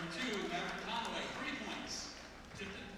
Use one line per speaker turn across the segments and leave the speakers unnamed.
2, Maverick Conway, 3 points. Tipton.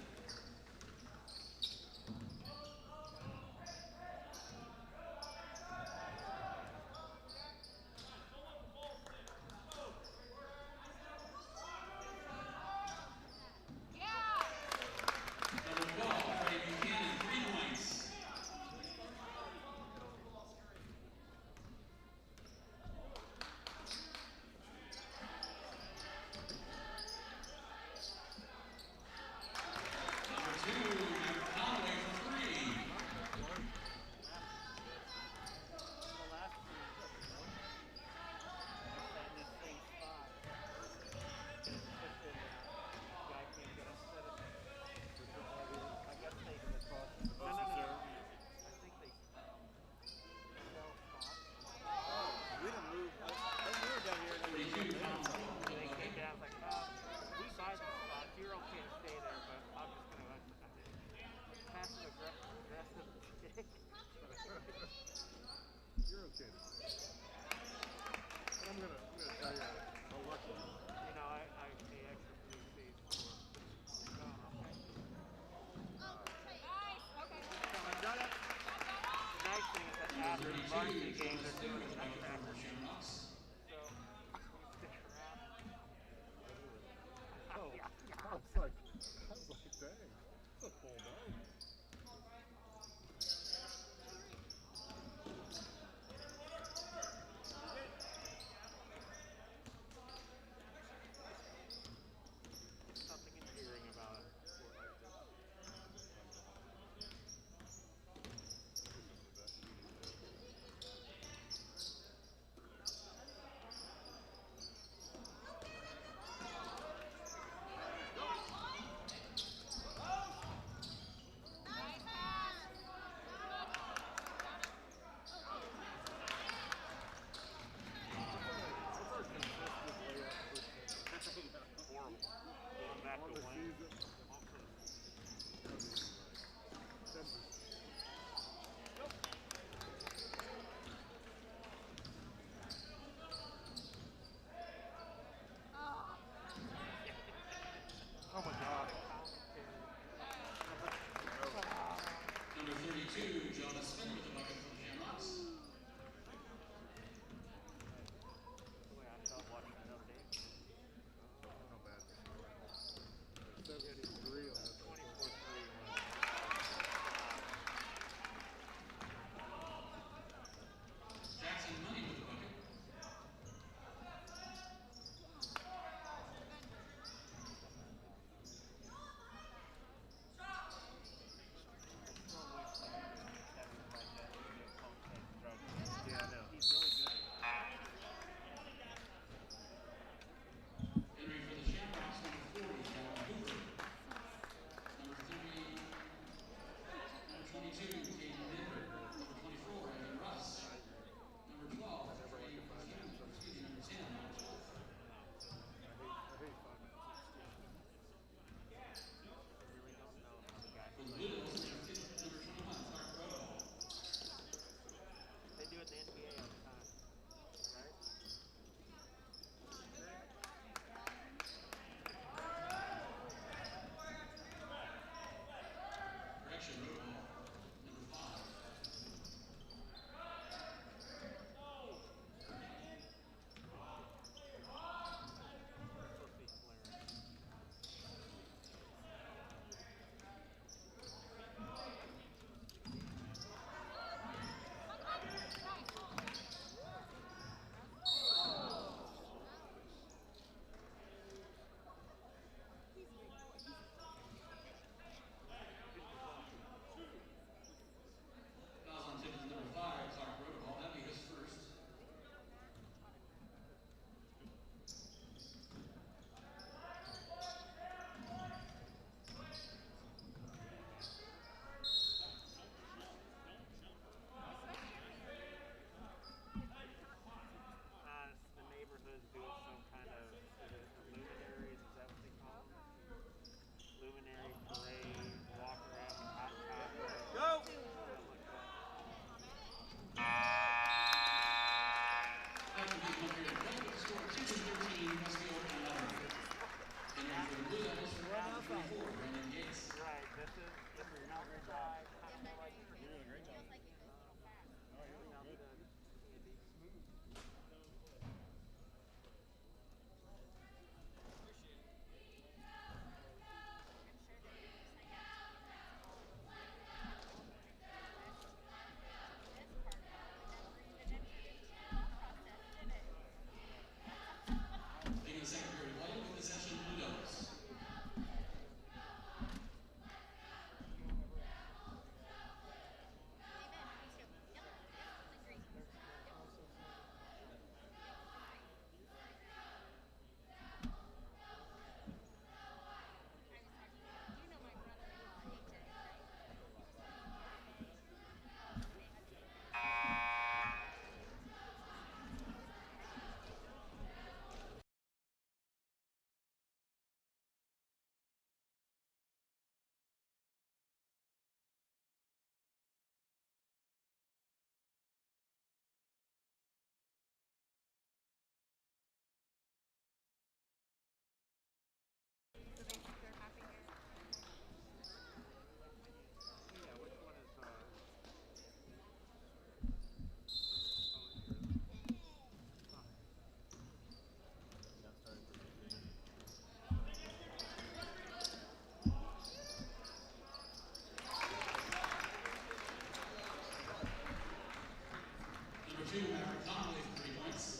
2, Maverick Conway for 3 points.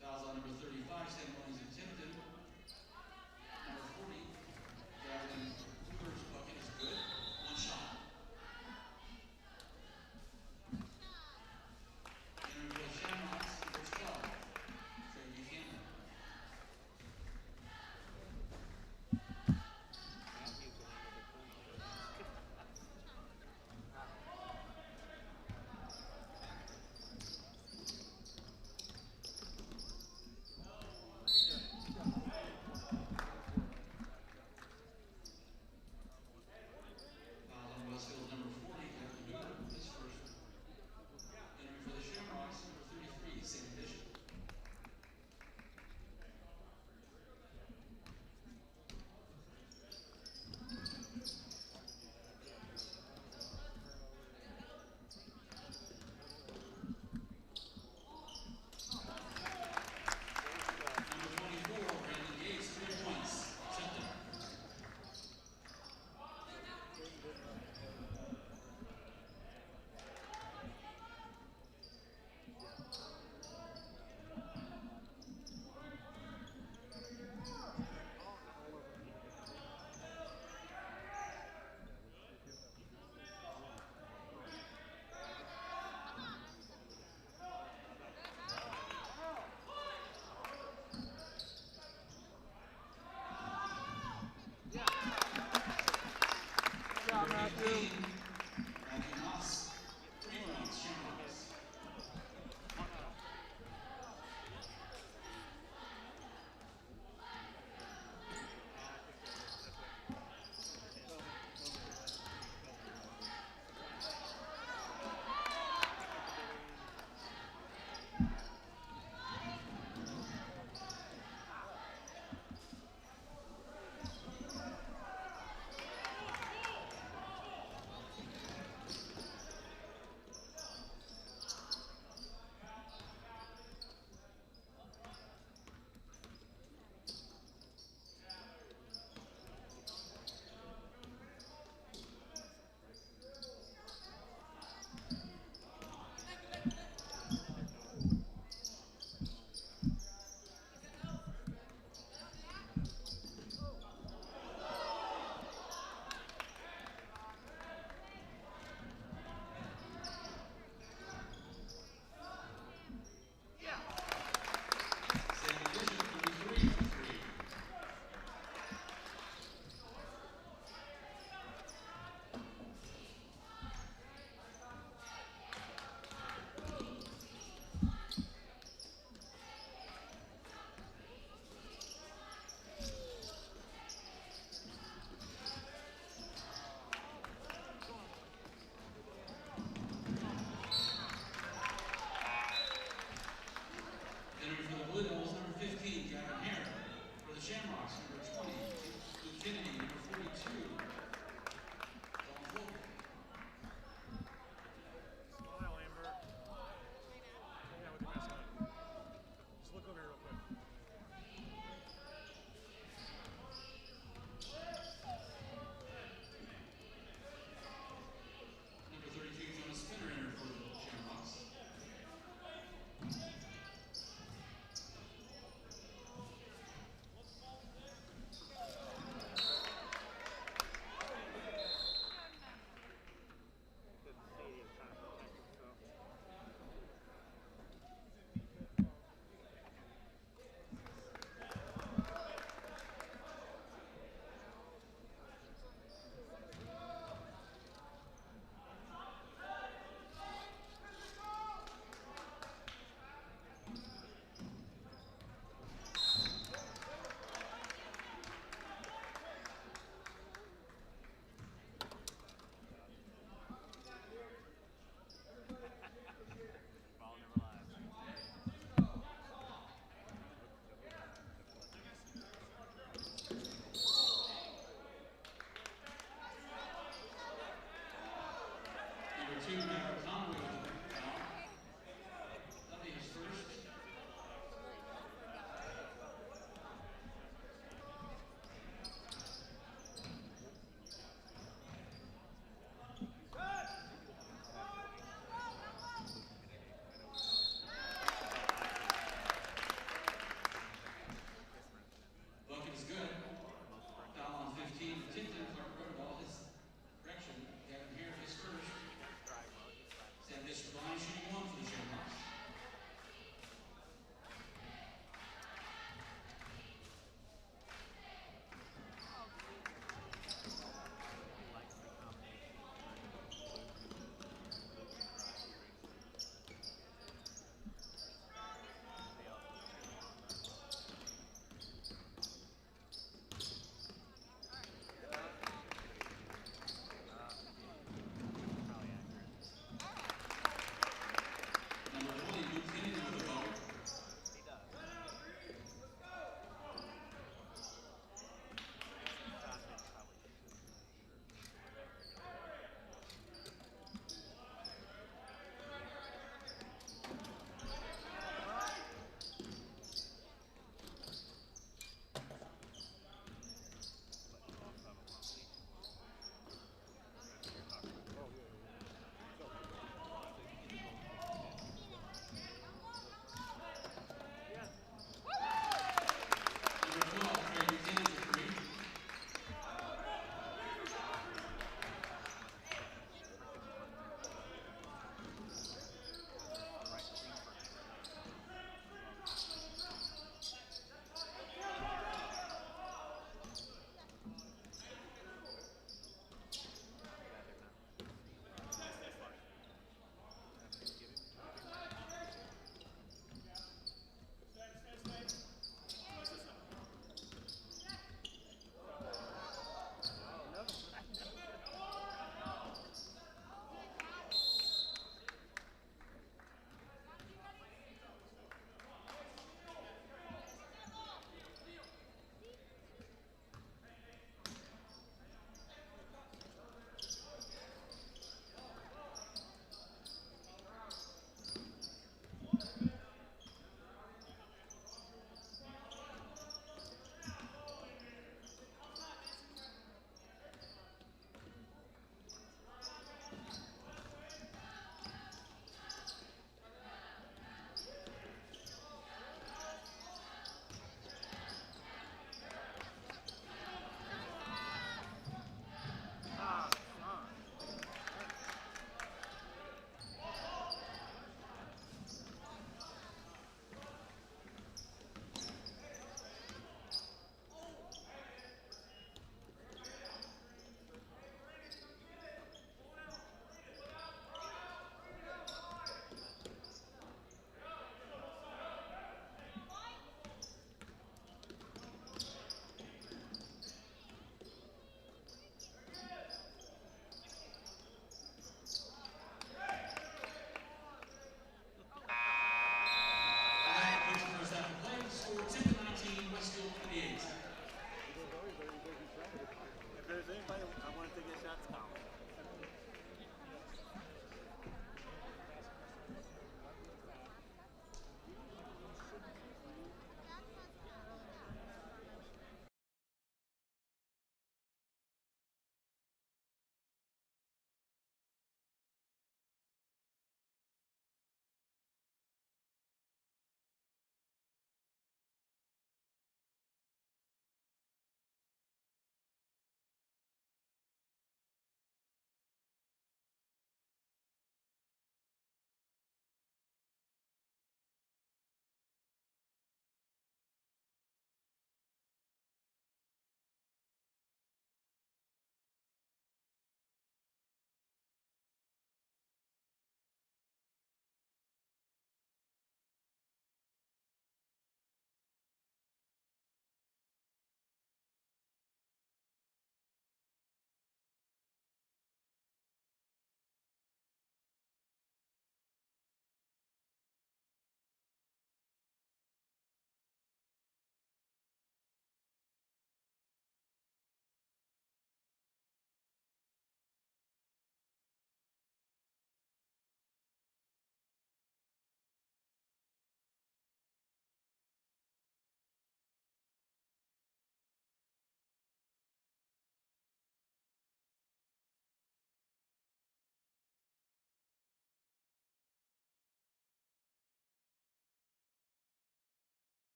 Fouls on number 35, Samuels and Tipton. Number 40, Gavin Hoover's bucket is good. 1 shot. Entering for the Shamrocks, number 12, Trey Buchanan. Fouls on Westfield's number 40, Captain Hoover, his first. Entering for the Shamrocks, number 33, Sam Bishop. Number 24, Brandon Gates, 3 points. Tipton. Matthew Moss, 3 points, Shamrocks. 2, now Conway with the foul. That'll be his first. Bucket is good. Foul on 15. Tipton, Clark Butterworth, his correction. Gavin here, his first. Sam Bishop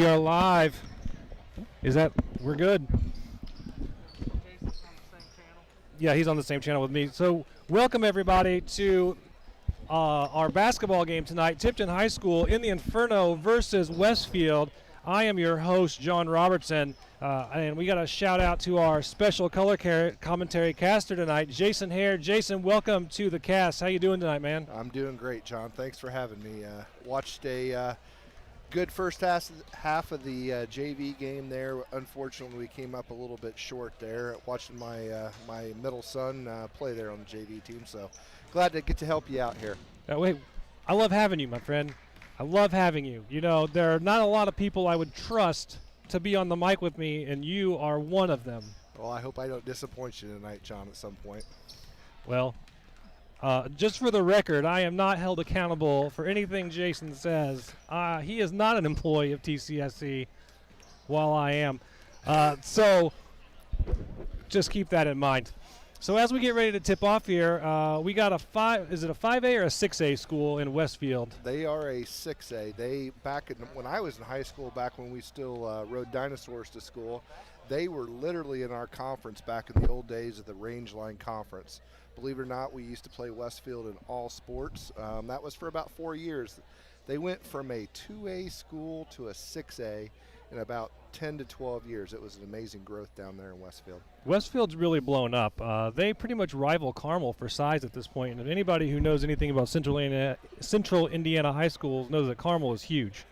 We are live. We're good.
Jason's on the same channel.
Yeah, he's on the same channel with me. So welcome everybody to our basketball game tonight. Tipton High School in the Inferno versus Westfield. I am your host, John Robertson. And we got a shout out to our special color commentary caster tonight, Jason Hare. Jason, welcome to the cast. How you doing tonight, man?
I'm doing great, John. Thanks for having me. Watched a good first half of the JV game there. Unfortunately, we came up a little bit short there. Watching my middle son play there on the JV team, so glad to get to help you out here.
Wait, I love having you, my friend. I love having you. You know, there are not a lot of people I would trust to be on the mic with me, and you are one of them.
Well, I hope I don't disappoint you tonight, John, at some point.
Well, just for the record, I am not held accountable for anything Jason says. He is not an employee of TCSC, while I am. So just keep that in mind. So as we get ready to tip off here, we got is it a 5A or a 6A school in Westfield?
They are a 6A. When I was in high school, back when we still rode dinosaurs to school, they were literally in our conference back in the old days of the Range Line Conference. Believe it or not, we used to play Westfield in all sports. That was for about 4 years. They went from a 2A school to a 6A in about 10 to 12 years. It was an amazing growth down there in Westfield.
Westfield's really blown up. They pretty much rival Carmel for size at this point. And anybody who knows anything about Central Indiana high schools knows that Carmel is huge.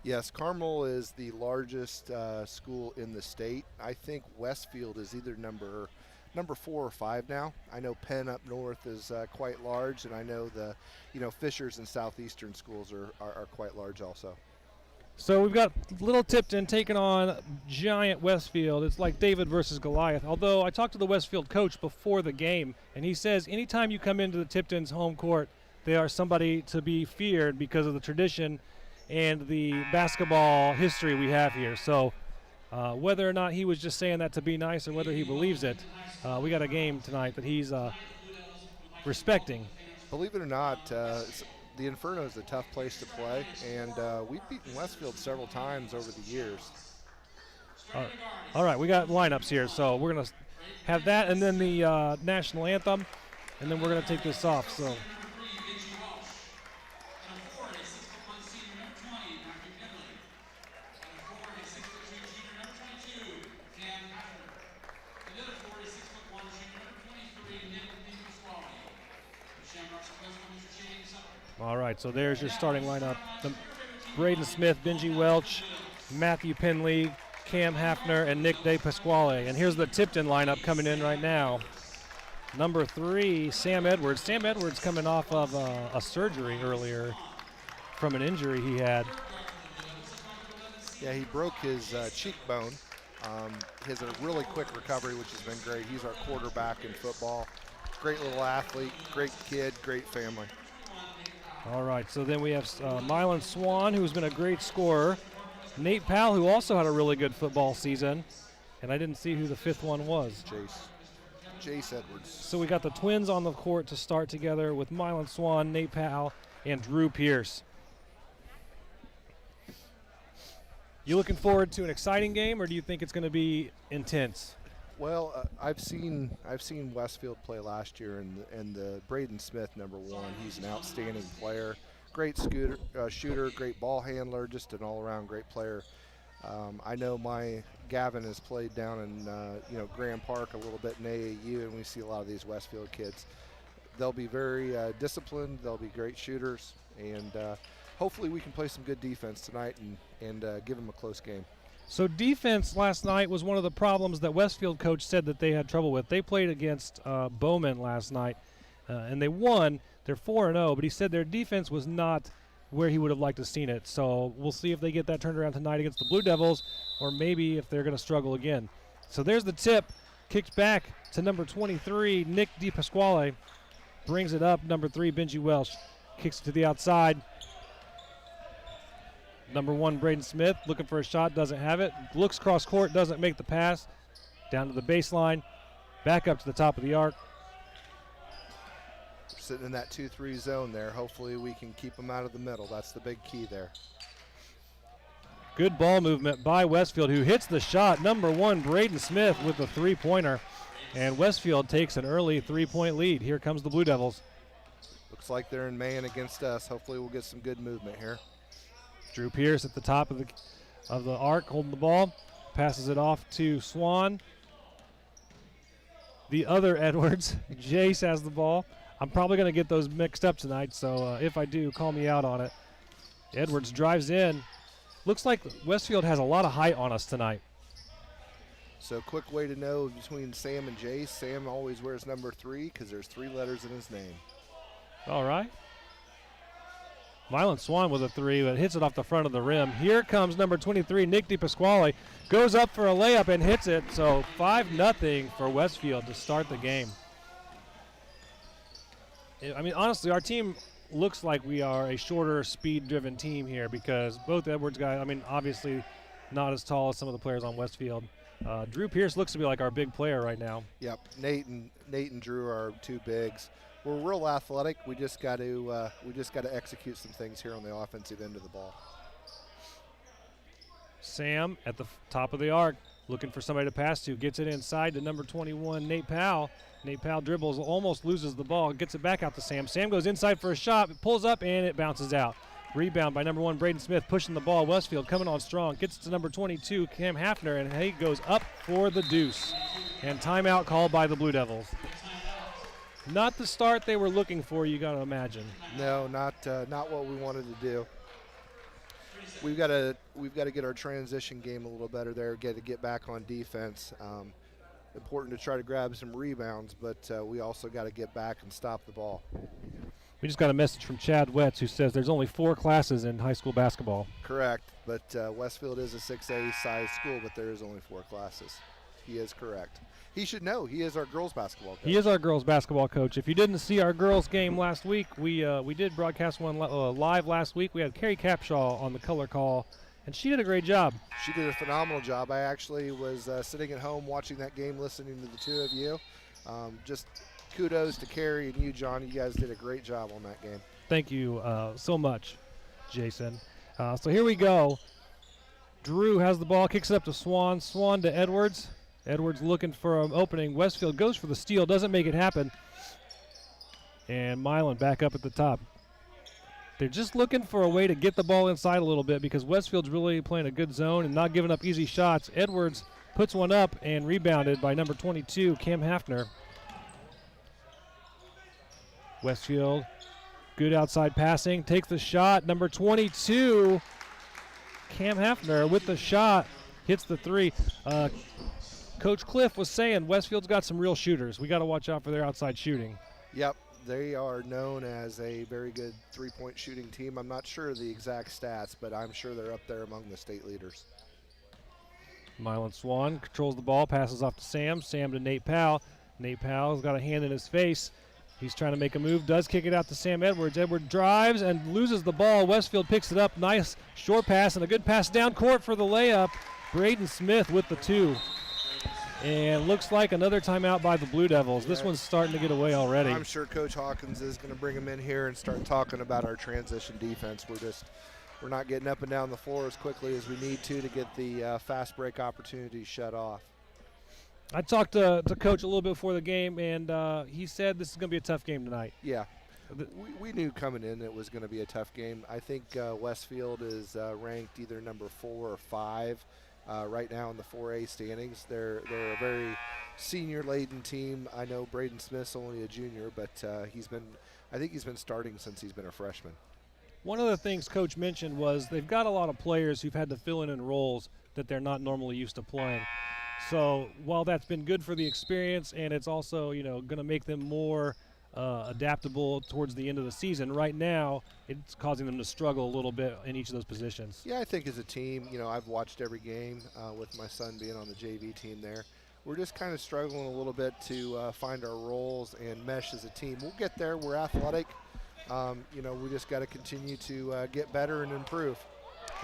Yes, Carmel is the largest school in the state. I think Westfield is either number 4 or 5 now. I know Penn up north is quite large, and I know Fishers and Southeastern schools are quite large also.
So we've got little Tipton taking on giant Westfield. It's like David versus Goliath. Although I talked to the Westfield coach before the game, and he says anytime you come into the Tipton's home court, they are somebody to be feared because of the tradition and the basketball history we have here. So whether or not he was just saying that to be nice or whether he believes it, we got a game tonight that he's respecting.
Believe it or not, the Inferno is a tough place to play, and we've beaten Westfield several times over the years.
All right, we got lineups here, so we're going to have that and then the national anthem, and then we're going to take this off. So. All right, so there's your starting lineup. Braden Smith, Benji Welch, Matthew Penley, Cam Hafner, and Nick De Pasquale. And here's the Tipton lineup coming in right now. Number 3, Sam Edwards. Sam Edwards coming off of a surgery earlier from an injury he had.
Yeah, he broke his cheekbone. He has a really quick recovery, which has been great. He's our quarterback in football. Great little athlete, great kid, great family.
All right, so then we have Mylan Swan, who's been a great scorer. Nate Powell, who also had a really good football season. And I didn't see who the 5th one was.
Jace Edwards.
So we got the twins on the court to start together with Mylan Swan, Nate Powell, and Drew Pierce. You looking forward to an exciting game, or do you think it's going to be intense?
Well, I've seen Westfield play last year, and the Braden Smith, number 1, he's an outstanding player, great shooter, great ball handler, just an all-around great player. I know my Gavin has played down in Graham Park a little bit in AAU, and we see a lot of these Westfield kids. They'll be very disciplined. They'll be great shooters, and hopefully we can play some good defense tonight and give them a close game.
So defense last night was one of the problems that Westfield coach said that they had trouble with. They played against Bowman last night, and they won. They're 4-0, but he said their defense was not where he would have liked to have seen it. So we'll see if they get that turned around tonight against the Blue Devils, or maybe if they're going to struggle again. So there's the tip. Kicked back to number 23, Nick De Pasquale. Brings it up, number 3, Benji Welsh. Kicks it to the outside. Number 1, Braden Smith, looking for a shot, doesn't have it. Looks cross court, doesn't make the pass. Down to the baseline, back up to the top of the arc.
Sitting in that 2-3 zone there. Hopefully we can keep them out of the middle. That's the big key there.
Good ball movement by Westfield, who hits the shot. Number 1, Braden Smith with the three-pointer. And Westfield takes an early 3-point lead. Here comes the Blue Devils.
Looks like they're in man against us. Hopefully we'll get some good movement here.
Drew Pierce at the top of the arc holding the ball. Passes it off to Swan. The other Edwards, Jace has the ball. I'm probably going to get those mixed up tonight, so if I do, call me out on it. Edwards drives in. Looks like Westfield has a lot of height on us tonight.
So quick way to know between Sam and Jace. Sam always wears number 3 because there's 3 letters in his name.
All right. Mylan Swan with a 3, but hits it off the front of the rim. Here comes number 23, Nick DePasquale. Goes up for a layup and hits it. So 5-0 for Westfield to start the game. I mean, honestly, our team looks like we are a shorter, speed-driven team here because both Edwards guys, I mean, obviously not as tall as some of the players on Westfield. Drew Pierce looks to be like our big player right now.
Yep, Nate and Drew are 2 bigs. We're real athletic. We just got to execute some things here on the offensive end of the ball.
Sam at the top of the arc, looking for somebody to pass to. Gets it inside to number 21, Nate Powell. Nate Powell dribbles, almost loses the ball, gets it back out to Sam. Sam goes inside for a shot, pulls up, and it bounces out. Rebound by number 1, Braden Smith, pushing the ball. Westfield coming on strong. Gets it to number 22, Cam Hafner, and he goes up for the deuce. And timeout called by the Blue Devils. Not the start they were looking for, you got to imagine.
No, not what we wanted to do. We've got to get our transition game a little better there. Get back on defense. Important to try to grab some rebounds, but we also got to get back and stop the ball.
We just got a message from Chad Wetz who says there's only 4 classes in high school basketball.
Correct, but Westfield is a 6A size school, but there is only 4 classes. He is correct. He should know. He is our girls basketball coach.
He is our girls basketball coach. If you didn't see our girls game last week, we did broadcast one live last week. We had Carrie Capshaw on the color call, and she did a great job.
She did a phenomenal job. I actually was sitting at home watching that game, listening to the 2 of you. Just kudos to Carrie and you, John. You guys did a great job on that game.
Thank you so much, Jason. So here we go. Drew has the ball, kicks it up to Swan. Swan to Edwards. Edwards looking for an opening. Westfield goes for the steal, doesn't make it happen. And Mylan back up at the top. They're just looking for a way to get the ball inside a little bit because Westfield's really playing a good zone and not giving up easy shots. Edwards puts one up and rebounded by number 22, Cam Hafner. Westfield, good outside passing, takes the shot. Number 22, Cam Hafner with the shot, hits the 3. Coach Cliff was saying Westfield's got some real shooters. We got to watch out for their outside shooting.
Yep, they are known as a very good 3-point shooting team. I'm not sure of the exact stats, but I'm sure they're up there among the state leaders.
Mylan Swan controls the ball, passes off to Sam. Sam to Nate Powell. Nate Powell's got a hand in his face. He's trying to make a move, does kick it out to Sam Edwards. Edwards drives and loses the ball. Westfield picks it up. Nice short pass and a good pass down court for the layup. Braden Smith with the 2. And looks like another timeout by the Blue Devils. This one's starting to get away already.
I'm sure Coach Hawkins is going to bring him in here and start talking about our transition defense. We're not getting up and down the floor as quickly as we need to get the fast break opportunities shut off.
I talked to Coach a little bit before the game, and he said this is going to be a tough game tonight.
Yeah, we knew coming in it was going to be a tough game. I think Westfield is ranked either number 4 or 5 right now in the 4A standings. They're a very senior-laden team. I know Braden Smith's only a junior, but I think he's been starting since he's been a freshman.
One of the things Coach mentioned was they've got a lot of players who've had to fill in roles that they're not normally used to playing. So while that's been good for the experience and it's also, going to make them more adaptable towards the end of the season, right now it's causing them to struggle a little bit in each of those positions.
Yeah, I think as a team, I've watched every game with my son being on the JV team there. We're just kind of struggling a little bit to find our roles and mesh as a team. We'll get there. We're athletic. We just got to continue to get better and improve.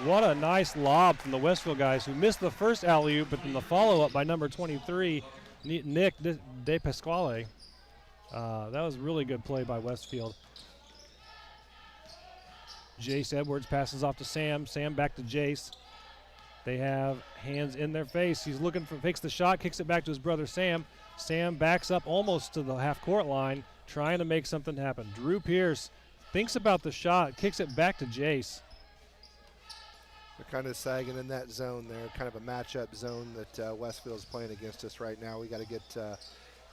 What a nice lob from the Westfield guys who missed the first alley-oop, but then the follow-up by number 23, Nick DePasquale. That was really good play by Westfield. Jace Edwards passes off to Sam. Sam back to Jace. They have hands in their face. He's looking for, fakes the shot, kicks it back to his brother Sam. Sam backs up almost to the half-court line, trying to make something happen. Drew Pierce thinks about the shot, kicks it back to Jace.
They're kind of sagging in that zone there, kind of a matchup zone that Westfield's playing against us right now. We got to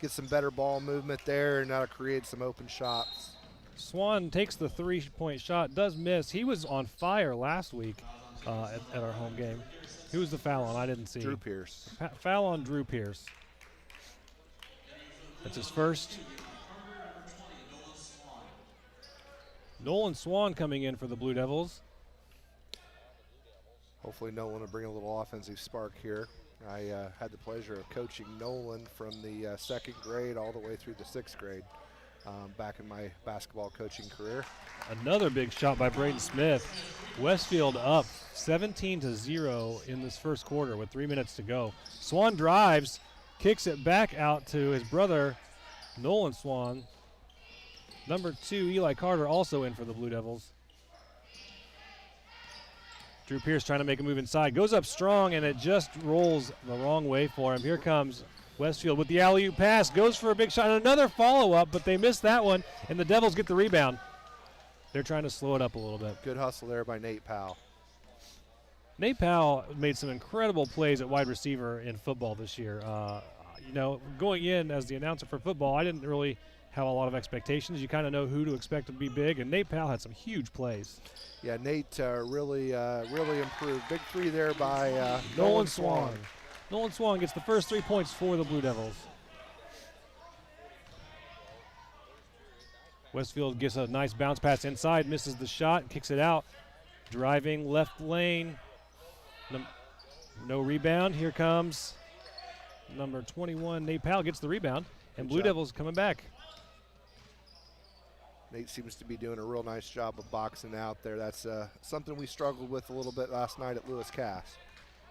get some better ball movement there and now to create some open shots.
Swan takes the three-point shot, does miss. He was on fire last week at our home game. Who was the foul on? I didn't see.
Drew Pierce.
Foul on Drew Pierce. That's his first. Nolan Swan coming in for the Blue Devils.
Hopefully Nolan will bring a little offensive spark here. I had the pleasure of coaching Nolan from the 2nd grade all the way through the 6th grade back in my basketball coaching career.
Another big shot by Braden Smith. Westfield up 17-0 in this first quarter with 3 minutes to go. Swan drives, kicks it back out to his brother, Nolan Swan. Number 2, Eli Carter, also in for the Blue Devils. Drew Pierce trying to make a move inside. Goes up strong, and it just rolls the wrong way for him. Here comes Westfield with the alley-oop pass. Goes for a big shot. And another follow-up, but they missed that one, and the Devils get the rebound. They're trying to slow it up a little bit.
Good hustle there by Nate Powell.
Nate Powell made some incredible plays at wide receiver in football this year. Going in as the announcer for football, I didn't really have a lot of expectations. You kind of know who to expect to be big, and Nate Powell had some huge plays.
Yeah, Nate really improved. Big three there by
Nolan Swan. Nolan Swan gets the first 3 points for the Blue Devils. Westfield gets a nice bounce pass inside, misses the shot, kicks it out. Driving left lane. No rebound. Here comes number 21, Nate Powell gets the rebound, and Blue Devils coming back.
Nate seems to be doing a real nice job of boxing out there. That's something we struggled with a little bit last night at Lewis Cass.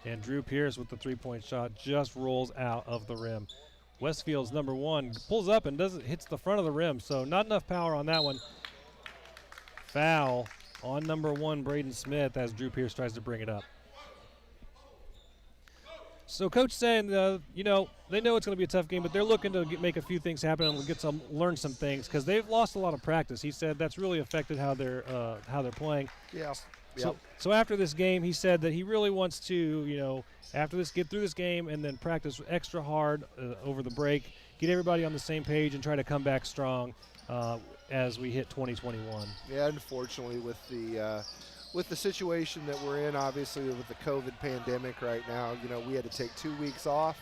And Drew Pierce with the three-point shot just rolls out of the rim. Westfield's number 1 pulls up and hits the front of the rim, so not enough power on that one. Foul on number 1, Braden Smith, as Drew Pierce tries to bring it up. So Coach saying, they know it's going to be a tough game, but they're looking to make a few things happen and learn some things because they've lost a lot of practice. He said that's really affected how they're playing.
Yeah.
So after this game, he said that he really wants to, after this, get through this game and then practice extra hard over the break, get everybody on the same page and try to come back strong as we hit 2021.
Yeah, unfortunately with the situation that we're in, obviously with the COVID pandemic right now, we had to take 2 weeks off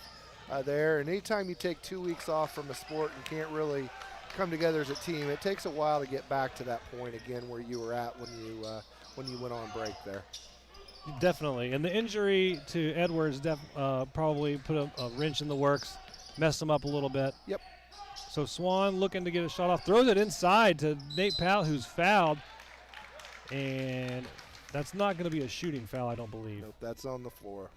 there. And anytime you take 2 weeks off from a sport and can't really come together as a team, it takes a while to get back to that point again where you were at when you went on break there.
Definitely. And the injury to Edwards probably put a wrench in the works, messed him up a little bit.
Yep.
So Swan looking to get a shot off, throws it inside to Nate Powell, who's fouled. And that's not going to be a shooting foul, I don't believe.
Nope, that's on the floor.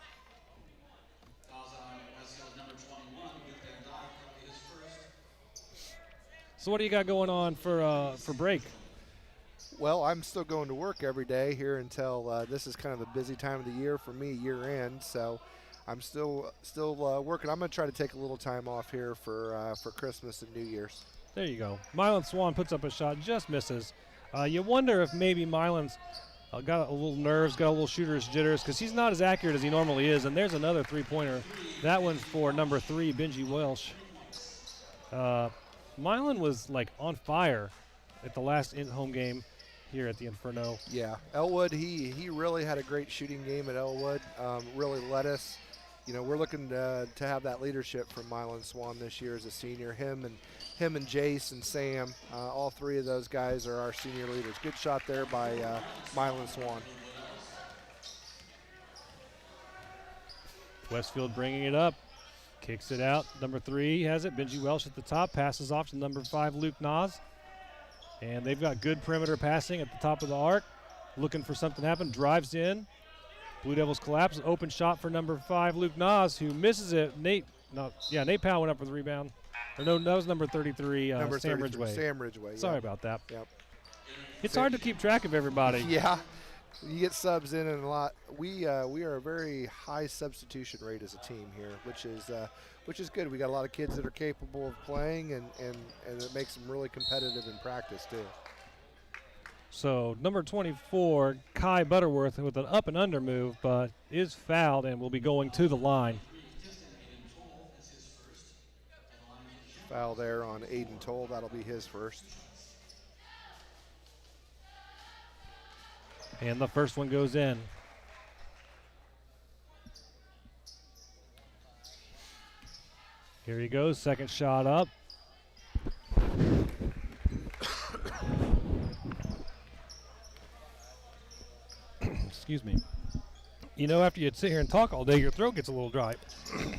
So what do you got going on for break?
Well, I'm still going to work every day here until this is kind of a busy time of the year for me, year end. So I'm still working. I'm going to try to take a little time off here for Christmas and New Year's.
There you go. Mylan Swan puts up a shot, just misses. You wonder if maybe Mylan's got a little nerves, got a little shooter's jitters, because he's not as accurate as he normally is. And there's another three-pointer. That one's for number 3, Benji Welsh. Mylan was on fire at the last home game here at the Inferno.
Yeah, Elwood, he really had a great shooting game at Elwood. Really led us. We're looking to have that leadership from Mylan Swan this year as a senior. Him and Jace and Sam, all 3 of those guys are our senior leaders. Good shot there by Mylan Swan.
Westfield bringing it up, kicks it out. Number 3 has it. Benji Welsh at the top, passes off to number 5, Luke Nas. And they've got good perimeter passing at the top of the arc. Looking for something to happen, drives in. Blue Devils collapse, open shot for number 5, Luke Nas, who misses it. Nate Powell went up for the rebound. Or no, that was number 33, Sam Ridgway.
Sam Ridgway.
Sorry about that.
Yep.
It's hard to keep track of everybody.
Yeah. You get subs in and a lot. We are a very high substitution rate as a team here, which is good. We got a lot of kids that are capable of playing, and it makes them really competitive in practice too.
So number 24, Kai Butterworth, with an up and under move, but is fouled and will be going to the line.
Foul there on Aiden Toll. That'll be his first.
And the first one goes in. Here he goes, second shot up. Excuse me. You know, after you sit here and talk all day, your throat gets a little dry.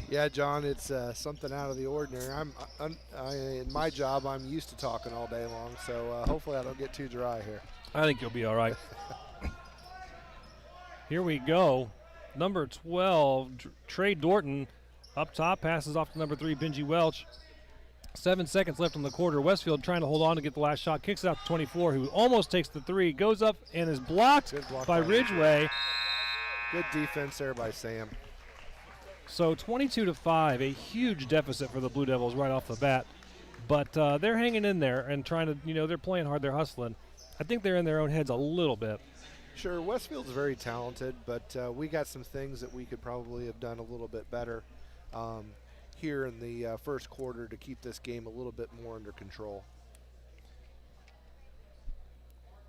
Yeah, John, it's something out of the ordinary. In my job, I'm used to talking all day long, so hopefully I don't get too dry here.
I think you'll be all right. Here we go. Number 12, Trey Dorton up top, passes off to number 3, Benji Welch. 7 seconds left in the quarter. Westfield trying to hold on to get the last shot. Kicks it out to 24, who almost takes the 3. Goes up and is blocked by Ridgeway.
Good defense there by Sam.
So 22-5, a huge deficit for the Blue Devils right off the bat. But they're hanging in there and trying to, they're playing hard. They're hustling. I think they're in their own heads a little bit.
Sure, Westfield's very talented, but we got some things that we could probably have done a little bit better here in the first quarter to keep this game a little bit more under control.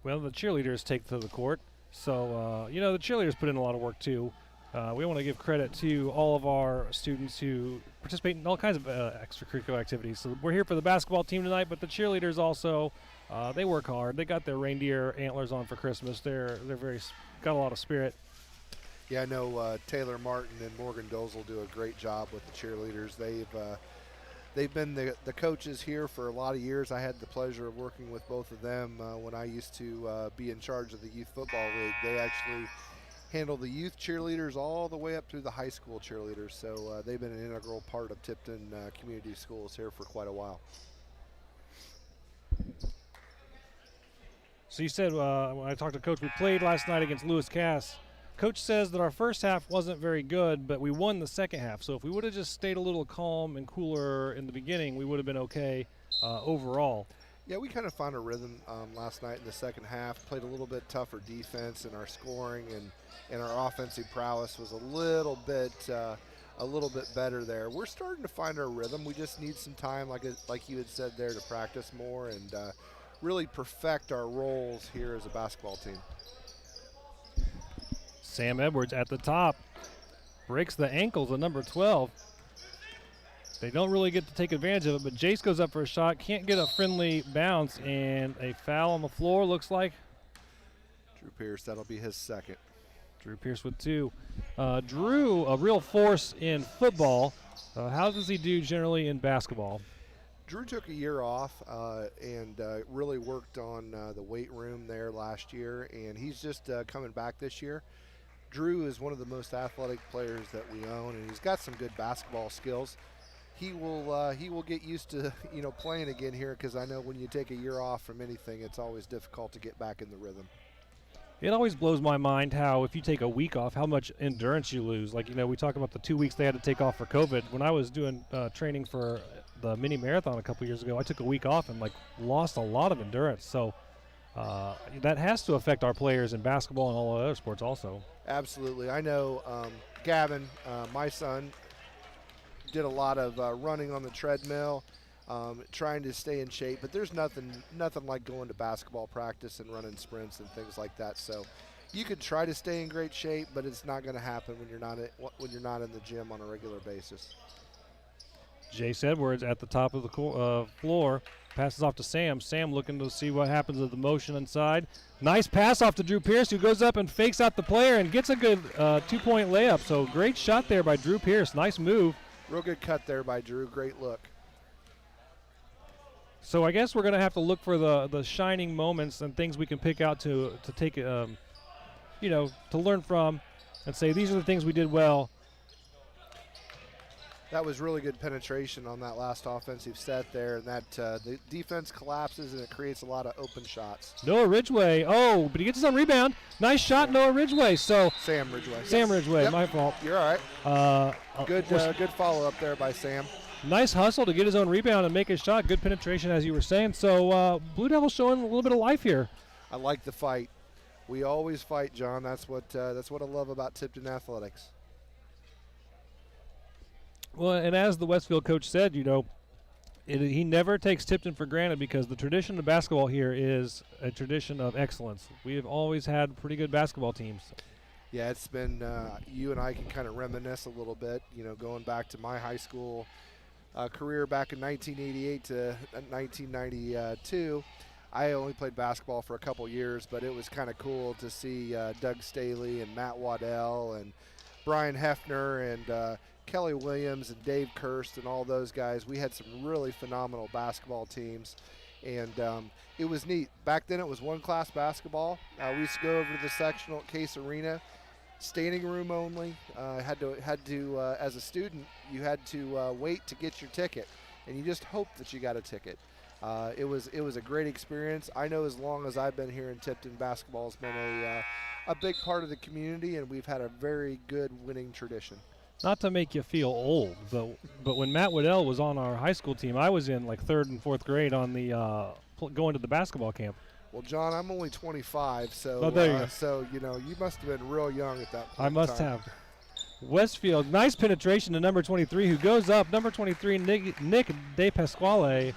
Well, the cheerleaders take to the court. So, the cheerleaders put in a lot of work, too. We want to give credit to all of our students who participate in all kinds of extracurricular activities. So we're here for the basketball team tonight, but the cheerleaders also, they work hard. They got their reindeer antlers on for Christmas. They're got a lot of spirit.
Yeah, I know Taylor Martin and Morgan Dozel do a great job with the cheerleaders. They've been the coaches here for a lot of years. I had the pleasure of working with both of them when I used to be in charge of the youth football league. They actually handle the youth cheerleaders all the way up through the high school cheerleaders. So they've been an integral part of Tipton Community Schools here for quite a while.
So you said when I talked to Coach, we played last night against Lewis Cass. Coach says that our first half wasn't very good, but we won the second half. So if we would have just stayed a little calm and cooler in the beginning, we would have been okay overall.
Yeah, we kind of found a rhythm last night in the second half, played a little bit tougher defense, and our scoring and our offensive prowess was a little bit better there. We're starting to find our rhythm. We just need some time, like you had said there, to practice more and really perfect our roles here as a basketball team.
Sam Edwards at the top breaks the ankles of number 12. They don't really get to take advantage of it, but Jace goes up for a shot, can't get a friendly bounce, and a foul on the floor looks like.
Drew Pierce, that'll be his second.
Drew Pierce with 2. Drew, a real force in football. How does he do generally in basketball?
Drew took a year off and really worked on the weight room there last year, and he's just coming back this year. Drew is one of the most athletic players that we own, and he's got some good basketball skills. He will get used to playing again here, because I know when you take a year off from anything, it's always difficult to get back in the rhythm.
It always blows my mind how if you take a week off, how much endurance you lose. Like, we talk about the 2 weeks they had to take off for COVID. When I was doing training for the mini marathon a couple years ago, I took a week off and lost a lot of endurance. So that has to affect our players in basketball and all other sports also.
Absolutely. I know Gavin, my son, did a lot of running on the treadmill, trying to stay in shape, but there's nothing like going to basketball practice and running sprints and things like that. So you could try to stay in great shape, but it's not going to happen when you're not in the gym on a regular basis.
Jace Edwards at the top of the floor, passes off to Sam. Sam looking to see what happens with the motion inside. Nice pass off to Drew Pierce, who goes up and fakes out the player and gets a good 2-point layup. So great shot there by Drew Pierce. Nice move.
Real good cut there by Drew. Great look.
So I guess we're going to have to look for the shining moments and things we can pick out to take, to learn from and say these are the things we did well.
That was really good penetration on that last offensive set there, and that the defense collapses and it creates a lot of open shots.
Noah Ridgway. Oh, but he gets his own rebound. Nice shot, Noah Ridgway. So
Sam Ridgway.
Sam Ridgway,
Yep.
my fault.
You're all right. Good follow up there by Sam.
Nice hustle to get his own rebound and make his shot. Good penetration, as you were saying. So Blue Devils showing a little bit of life here.
I like the fight. We always fight, John. That's what I love about Tipton athletics.
Well, and as the Westfield coach said, you know, he never takes Tipton for granted because the tradition of basketball here is a tradition of excellence. We have always had pretty good basketball teams.
Yeah, it's been you and I can kind of reminisce a little bit, you know, going back to my high school career back in 1988 to 1992. I only played basketball for a couple years, but it was kind of cool to see Doug Staley and Matt Waddell and Brian Hefner and Kelly Williams and Dave Kirst and all those guys. We had some really phenomenal basketball teams, and it was neat. Back then it was one-class basketball. We used to go over to the sectional at Case Arena, standing room only. Had to as a student, you had to wait to get your ticket, and you just hoped that you got a ticket. It was a great experience. I know as long as I've been here in Tipton, basketball has been a big part of the community, and we've had a very good winning tradition.
Not to make you feel old, but when Matt Waddell was on our high school team, I was in like 3rd and 4th grade on the going to the basketball camp.
Well, John, I'm only 25, so you know, you must have been real young at that point.
I must have. Westfield, nice penetration to number 23, who goes up. Number 23, Nick De Pasquale,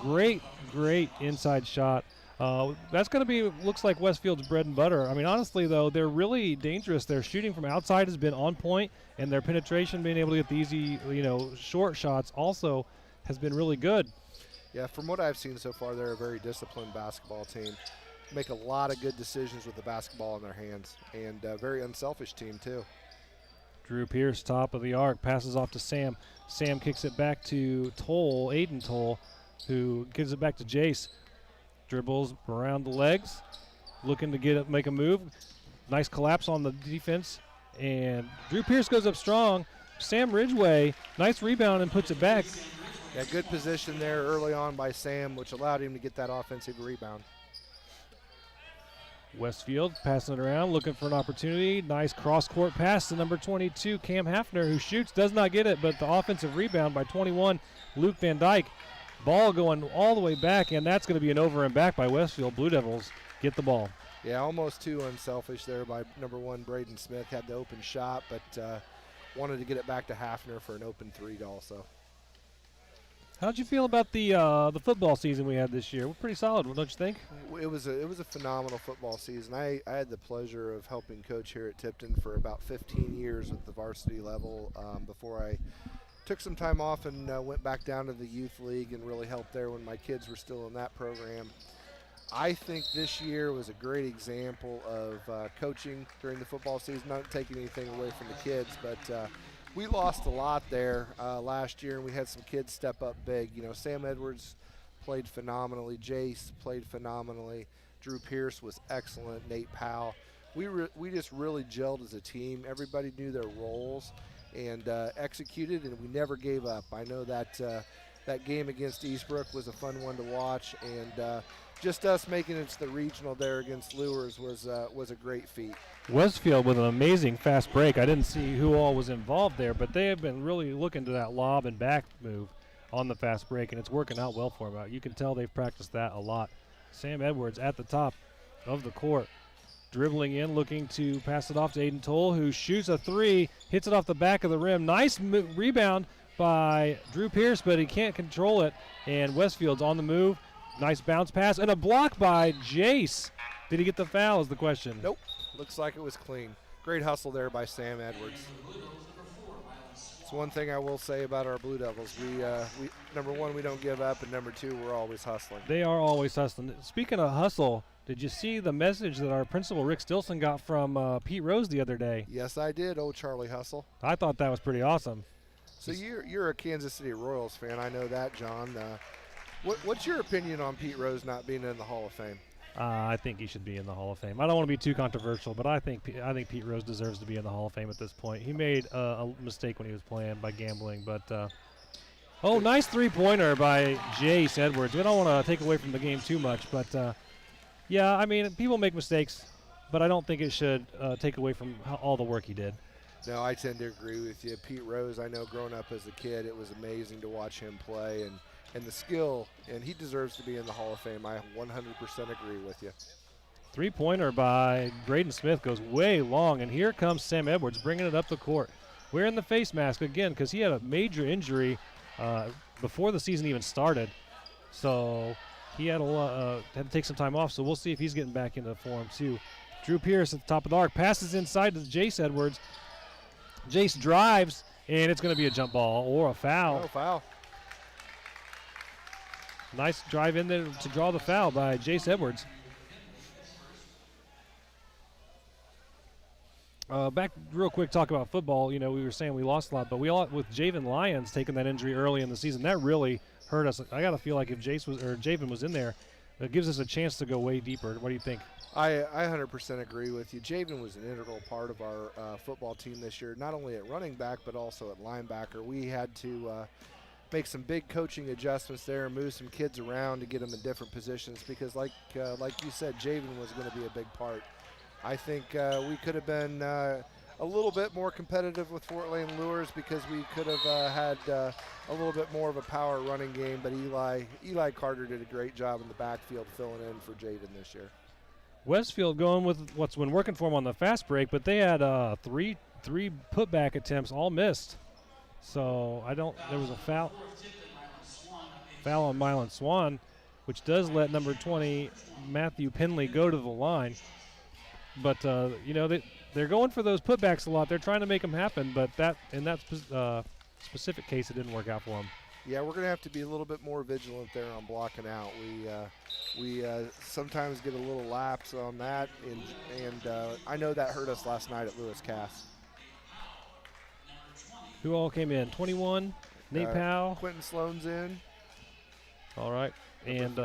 great inside shot. That's going to be, looks like Westfield's bread and butter. I mean, honestly, though, they're really dangerous. Their shooting from outside has been on point, and their penetration, being able to get the easy, you know, short shots also has been really good.
Yeah, from what I've seen so far, they're a very disciplined basketball team. Make a lot of good decisions with the basketball in their hands, and a very unselfish team, too.
Drew Pierce, top of the arc, passes off to Sam. Sam kicks it back to Toll, Aiden Toll, who gives it back to Jace. Dribbles around the legs, looking to make a move. Nice collapse on the defense, and Drew Pierce goes up strong. Sam Ridgway, nice rebound and puts it back.
Yeah, good position there early on by Sam, which allowed him to get that offensive rebound.
Westfield passing it around, looking for an opportunity. Nice cross-court pass to number 22, Cam Hafner, who shoots, does not get it, but the offensive rebound by 21, Luke Van Dyke. Ball going all the way back, and that's going to be an over and back by Westfield. Blue Devils get the ball.
Yeah, almost too unselfish there by number 1, Braden Smith. Had the open shot, but wanted to get it back to Hafner for an open 3 also.
How'd you feel about the football season we had this year? We're pretty solid, don't you think?
It was a phenomenal football season. I had the pleasure of helping coach here at Tipton for about 15 years at the varsity level before I took some time off and went back down to the youth league and really helped there when my kids were still in that program. I think this year was a great example of coaching during the football season, not taking anything away from the kids, but we lost a lot there last year, and we had some kids step up big. You know, Sam Edwards played phenomenally. Jace played phenomenally. Drew Pierce was excellent. Nate Powell. We just really gelled as a team. Everybody knew their roles and executed, and we never gave up. I know that that game against Eastbrook was a fun one to watch, and just us making it to the regional there against Lures was a great feat.
Westfield with an amazing fast break. I didn't see who all was involved there, but they have been really looking to that lob and back move on the fast break, and it's working out well for them. You can tell they've practiced that a lot. Sam Edwards at the top of the court, dribbling in, looking to pass it off to Aiden Toll, who shoots a 3, hits it off the back of the rim. Nice rebound by Drew Pierce, but he can't control it, and Westfield's on the move. Nice bounce pass, and a block by Jace. Did he get the foul is the question.
Nope. Looks like it was clean. Great hustle there by Sam Edwards. It's one thing I will say about our Blue Devils. We number 1, we don't give up, and number 2, we're always hustling.
They are always hustling. Speaking of hustle, did you see the message that our principal, Rick Stilson, got from Pete Rose the other day?
Yes, I did. Oh, Charlie Hustle.
I thought that was pretty awesome.
So you're a Kansas City Royals fan. I know that, John. What's your opinion on Pete Rose not being in the Hall of Fame?
I think he should be in the Hall of Fame. I don't want to be too controversial, but I think Pete Rose deserves to be in the Hall of Fame at this point. He made a mistake when he was playing by gambling, but nice three-pointer by Jace Edwards. We don't want to take away from the game too much, but yeah, I mean, people make mistakes, but I don't think it should take away from all the work he did.
No, I tend to agree with you. Pete Rose, I know growing up as a kid, it was amazing to watch him play and the skill, and he deserves to be in the Hall of Fame. I 100% agree with you.
Three-pointer by Braden Smith goes way long, and here comes Sam Edwards bringing it up the court. Wearing the face mask again because he had a major injury before the season even started. So he had to take some time off, so we'll see if he's getting back into form too. Drew Pierce at the top of the arc, passes inside to Jace Edwards. Jace drives, and it's going to be a jump ball or a foul.
No foul.
Nice drive in there to draw the foul by Jace Edwards. Back real quick, talk about football. You know, we were saying we lost a lot, but with Javen Lyons taking that injury early in the season, that really hurt us. I got to feel like if Javen was in there, it gives us a chance to go way deeper. What do you think?
I 100% agree with you. Javen was an integral part of our football team this year, not only at running back but also at linebacker. We had to make some big coaching adjustments there and move some kids around to get them in different positions because, like you said, Javen was going to be a big part. I think we could have been a little bit more competitive with Fort Lane Lures because we could have had a little bit more of a power running game, but Eli Carter did a great job in the backfield filling in for Javen this year.
Westfield going with what's been working for them on the fast break, but they had three putback attempts, all missed. So there was a foul on Mylan Swan, which does let number 20 Matthew Penley go to the line. But they're going for those putbacks a lot. They're trying to make them happen, but in that specific case, it didn't work out for them.
Yeah, we're going to have to be a little bit more vigilant there on blocking out. We sometimes get a little lapse on that, and I know that hurt us last night at Lewis Cass.
Who all came in? 21, Nate Powell.
Quentin Sloan's in.
All right. And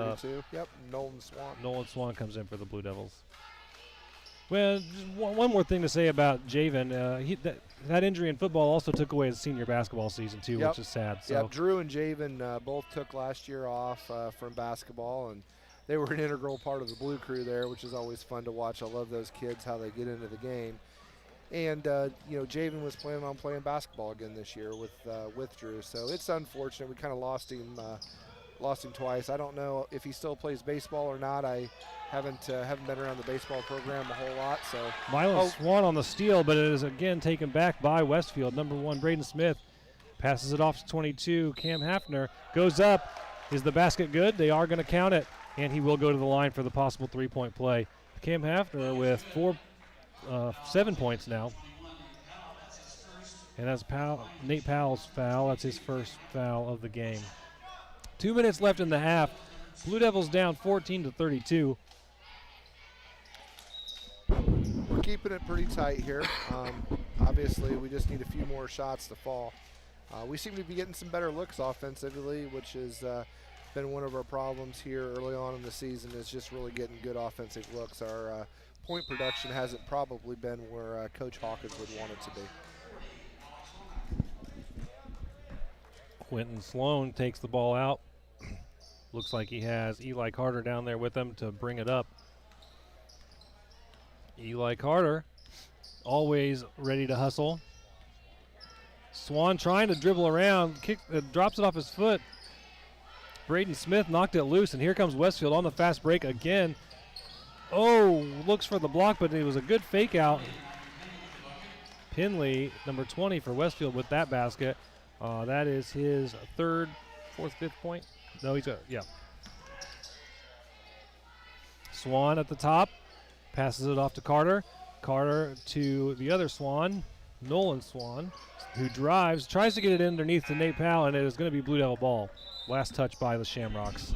yep, Nolan Swan.
Nolan Swan comes in for the Blue Devils. Well, just one more thing to say about Javen. That injury in football also took away his senior basketball season too, which is sad. So.
Yeah, Drew and Javen both took last year off from basketball, and they were an integral part of the Blue Crew there, which is always fun to watch. I love those kids, how they get into the game. And Javen was planning on playing basketball again this year with Drew, so it's unfortunate. We kind of lost him twice. I don't know if he still plays baseball or not. I haven't been around the baseball program a whole lot. So
Milo Swan on the steal, but it is again taken back by Westfield. Number 1, Braden Smith passes it off to 22. Cam Hafner goes up. Is the basket good? They are going to count it, and he will go to the line for the possible three-point play. Cam Hafner with 7 points now. And that's Nate Powell's foul. That's his first foul of the game. 2 minutes left in the half. Blue Devils down 14-32.
We're keeping it pretty tight here. Obviously, we just need a few more shots to fall. We seem to be getting some better looks offensively, which has been one of our problems here early on in the season, is just really getting good offensive looks. Our point production hasn't probably been where Coach Hawkins would want it to be.
Quentin Sloan takes the ball out. Looks like he has Eli Carter down there with him to bring it up. Eli Carter, always ready to hustle. Swan trying to dribble around, drops it off his foot. Braden Smith knocked it loose, and here comes Westfield on the fast break again. Oh, looks for the block, but it was a good fake out. Penley, number 20 for Westfield with that basket. That is his third, fourth, fifth point. No, he's got, yeah. Swan at the top, passes it off to Carter. Carter to the other Swan, Nolan Swan, who drives, tries to get it underneath to Nate Powell, and it is going to be Blue Devil ball. Last touch by the Shamrocks.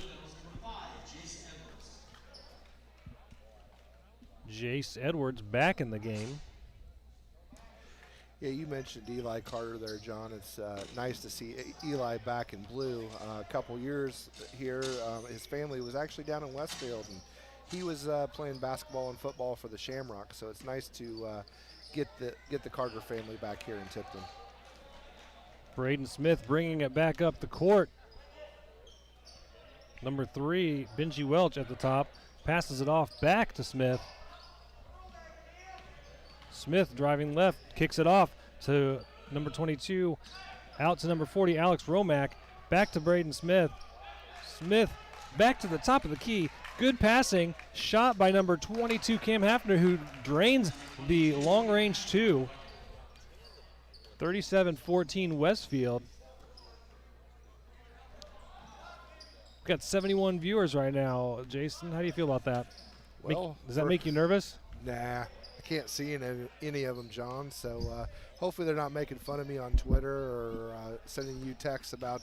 Jace Edwards back in the game.
Yeah, you mentioned Eli Carter there, John. It's nice to see Eli back in blue. A couple years here, his family was actually down in Westfield, and he was playing basketball and football for the Shamrock, so it's nice to get the Carter family back here in Tipton.
Braden Smith bringing it back up the court. Number 3, Benji Welch at the top, passes it off back to Smith. Smith driving left, kicks it off to number 22, out to number 40, Alex Romack, back to Braden Smith. Smith back to the top of the key. Good passing, shot by number 22, Cam Hafner, who drains the long-range 2. 37-14 Westfield. We've got 71 viewers right now. Jason, how do you feel about that?
Well,
does that make you nervous?
Nah, I can't see any of them, John. So hopefully they're not making fun of me on Twitter or sending you texts about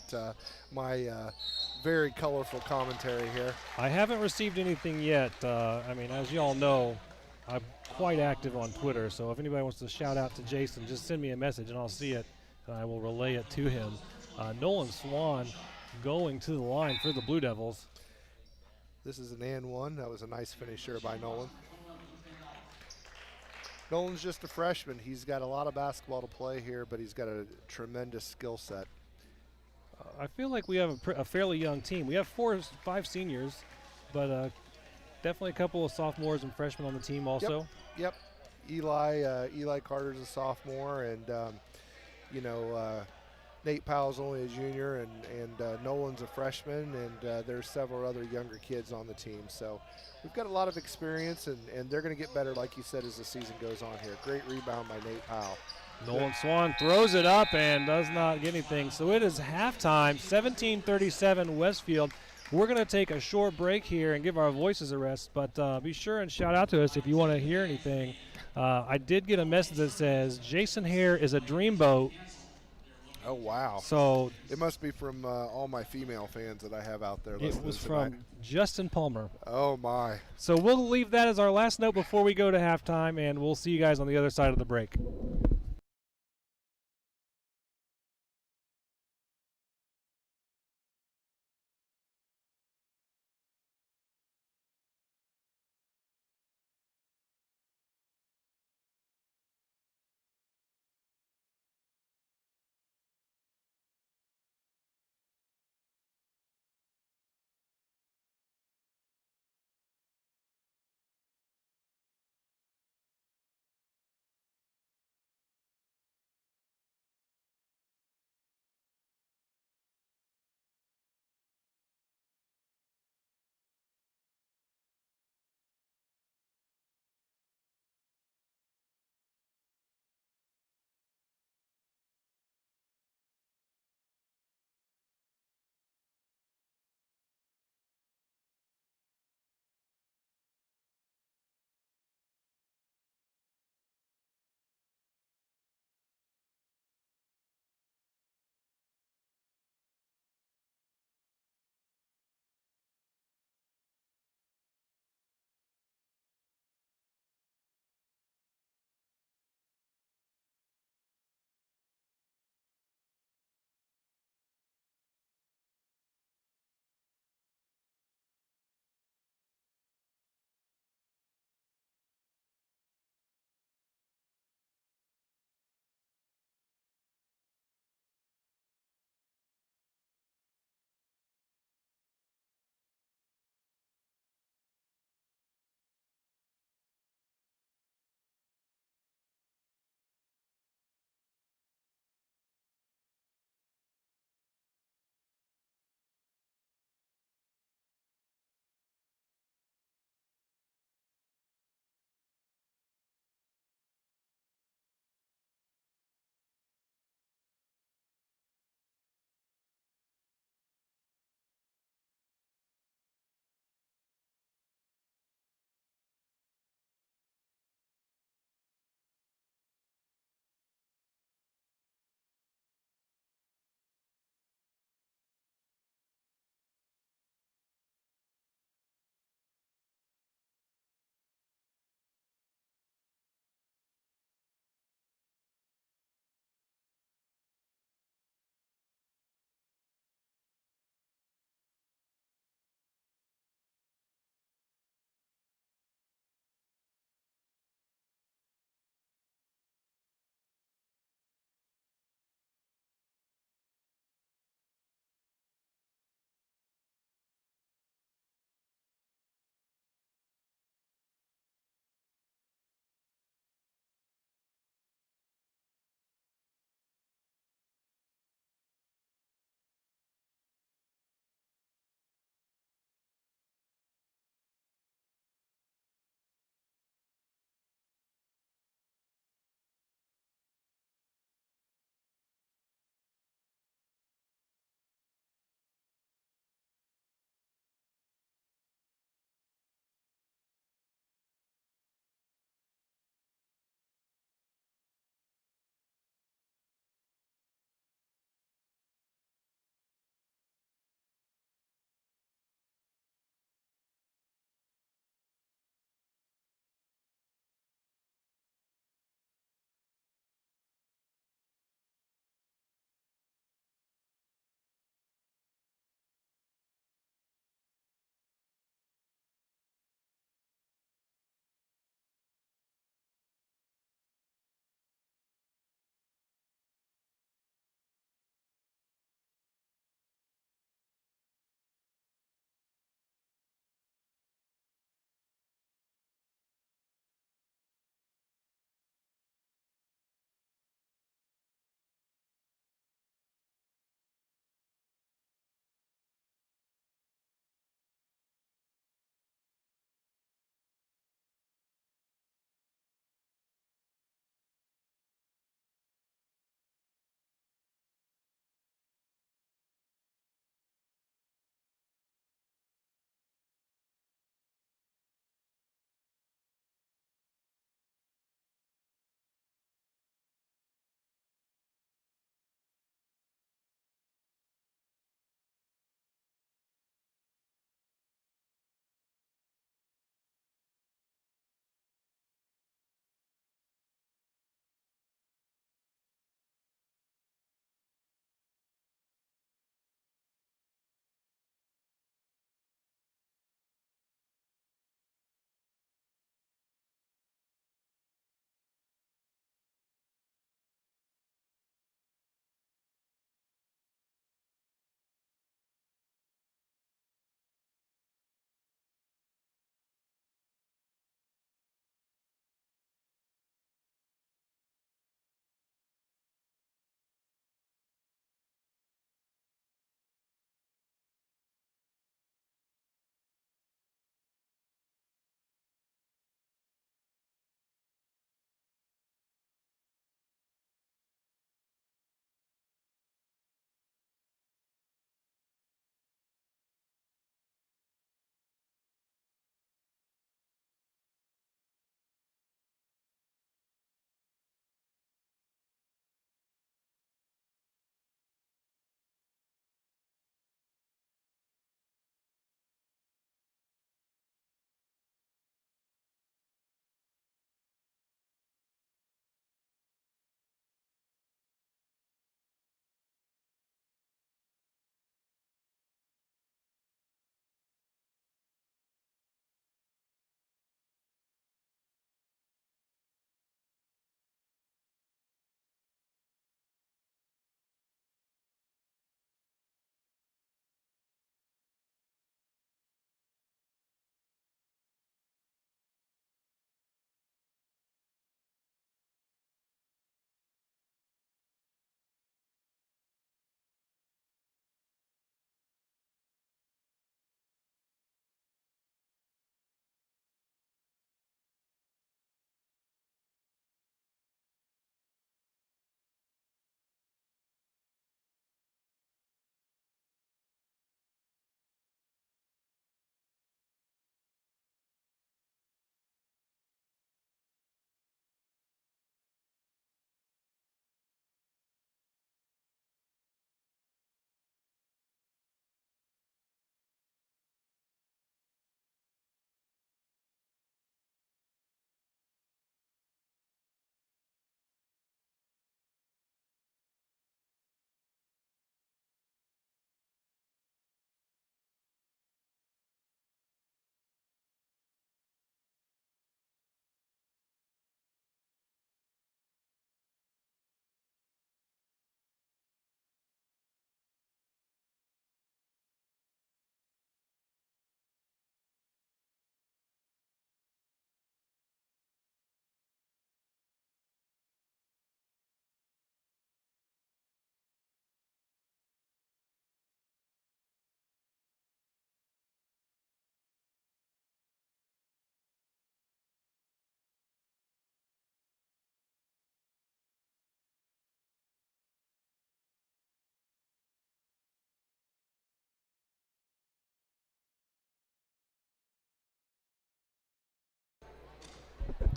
my very colorful commentary here.
I haven't received anything yet. I mean, as you all know, I'm quite active on Twitter. So if anybody wants to shout out to Jason, just send me a message and I'll see it and I will relay it to him. Nolan Swan going to the line for the Blue Devils.
This is an and one. That was a nice finisher by Nolan. Nolan's just a freshman. He's got a lot of basketball to play here, but he's got a tremendous skill set.
I feel like we have a fairly young team. We have 5 seniors, but definitely a couple of sophomores and freshmen on the team also.
Yep. Eli Carter's a sophomore, and Nate Powell's only a junior, and Nolan's a freshman, and there's several other younger kids on the team. So we've got a lot of experience, and they're going to get better, like you said, as the season goes on here. Great rebound by Nate Powell.
Nolan Swan throws it up and does not get anything. So it is halftime, 17-37 Westfield. We're going to take a short break here and give our voices a rest, but be sure and shout out to us if you want to hear anything. I did get a message that says Jason Hare is a dreamboat.
Oh, wow.
So
it must be from all my female fans that I have out there listening.
It was
tonight.
from Justin Palmer.
Oh, my.
So we'll leave that as our last note before we go to halftime, and we'll see you guys on the other side of the break.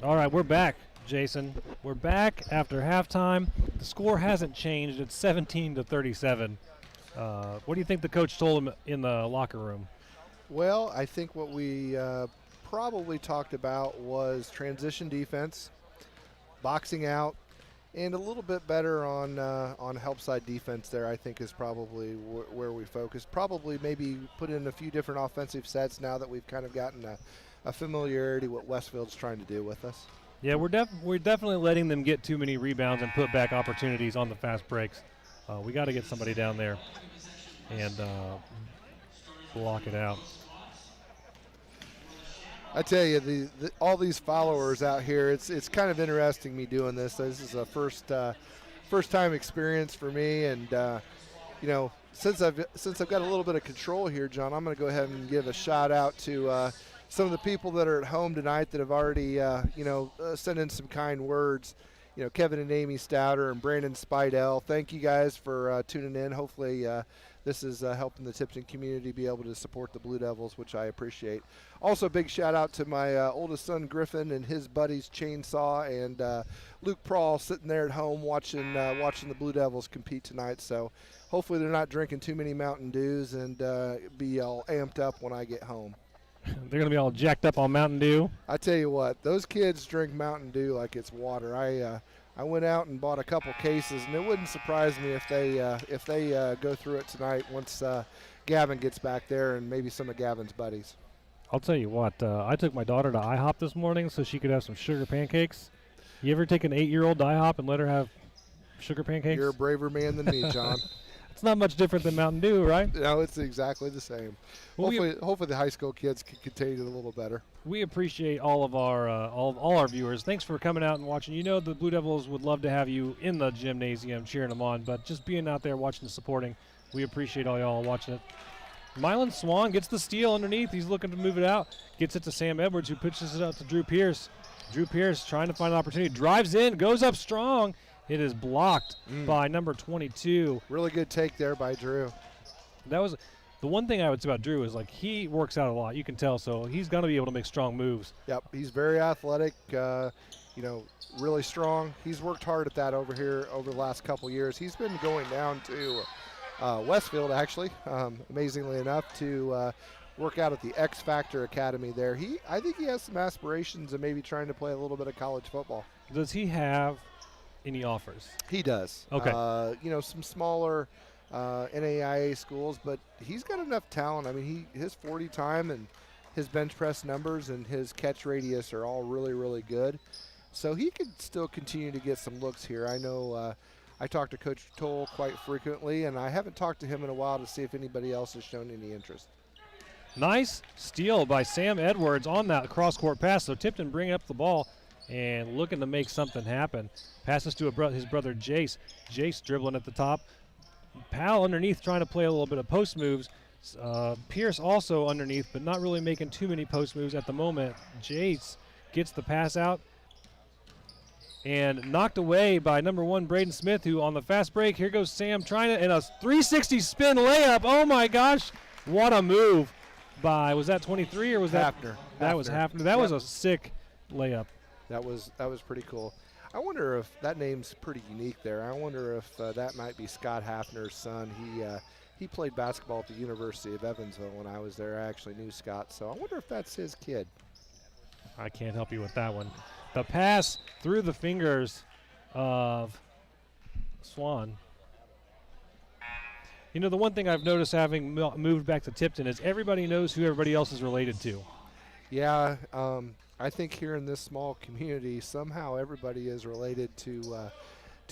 All right, we're back, Jason. We're back after halftime. The score hasn't changed. It's 17-37. What do you think the coach told him in the locker room?
Well, I think what we probably talked about was transition defense, boxing out, and a little bit better on help side defense there. I think is probably where we focus. Probably maybe put in a few different offensive sets now that we've kind of gotten a familiarity what Westfield's trying to do with us.
Yeah, we're definitely letting them get too many rebounds and put back opportunities on the fast breaks. We got to get somebody down there and block it out.
I tell you, all these followers out here, it's kind of interesting me doing this. This is a first time experience for me, and you know, since I've got a little bit of control here, John, I'm going to go ahead and give a shout out to some of the people that are at home tonight that have already sent in some kind words. You know, Kevin and Amy Stouter and Brandon Spidell. Thank you guys for tuning in. Hopefully this is helping the Tipton community be able to support the Blue Devils, which I appreciate. Also, big shout out to my oldest son Griffin and his buddies Chainsaw and Luke Prawl sitting there at home watching the Blue Devils compete tonight. So hopefully they're not drinking too many Mountain Dews and be all amped up when I get home.
They're going to be all jacked up on Mountain Dew.
I tell you what, those kids drink Mountain Dew like it's water. I went out and bought a couple cases, and it wouldn't surprise me if they go through it tonight once Gavin gets back there and maybe some of Gavin's buddies.
I'll tell you what, I took my daughter to IHOP this morning so she could have some sugar pancakes. You ever take an 8-year-old to IHOP and let her have sugar pancakes?
You're a braver man than me, John.
It's not much different than Mountain Dew, right?
No, it's exactly the same.
Well,
hopefully the high school kids can contain it a little better.
We appreciate all of our all our viewers. Thanks for coming out and watching. You know the Blue Devils would love to have you in the gymnasium cheering them on, but just being out there watching and supporting, we appreciate all y'all watching it. Mylan Swan gets the steal underneath. He's looking to move it out. Gets it to Sam Edwards, who pitches it out to Drew Pierce. Drew Pierce trying to find an opportunity. Drives in, goes up strong. It is blocked by number 22.
Really good take there by Drew.
That was the one thing I would say about Drew is like he works out a lot. You can tell, so he's going to be able to make strong moves.
Yep, he's very athletic. Really strong. He's worked hard at that over the last couple years. He's been going down to Westfield actually, amazingly enough, to work out at the X Factor Academy there. I think he has some aspirations of maybe trying to play a little bit of college football.
Does he have any offers?
He does.
Okay.
Some smaller NAIA schools, but he's got enough talent. I mean, his 40 time and his bench press numbers and his catch radius are all really, really good. So he could still continue to get some looks here. I know I talk to Coach Toll quite frequently, and I haven't talked to him in a while to see if anybody else has shown any interest.
Nice steal by Sam Edwards on that cross-court pass. So Tipton bringing up the ball and looking to make something happen. Passes to his brother Jace. Jace dribbling at the top. Powell underneath trying to play a little bit of post moves. Pierce also underneath, but not really making too many post moves at the moment. Jace gets the pass out and knocked away by number 1 Braden Smith, who on the fast break. Here goes Sam trying to, and a 360 spin layup. Oh my gosh, what a move by, was that 23 or was that
Hafner?
That was Hafner. That was a sick layup.
That was pretty cool. I wonder if that name's pretty unique there. I wonder if that might be Scott Hafner's son. He played basketball at the University of Evansville when I was there. I actually knew Scott, so I wonder if that's his kid.
I can't help you with that one. The pass through the fingers of Swan. You know, the one thing I've noticed having moved back to Tipton is everybody knows who everybody else is related to.
Yeah, I think here in this small community, somehow everybody is related to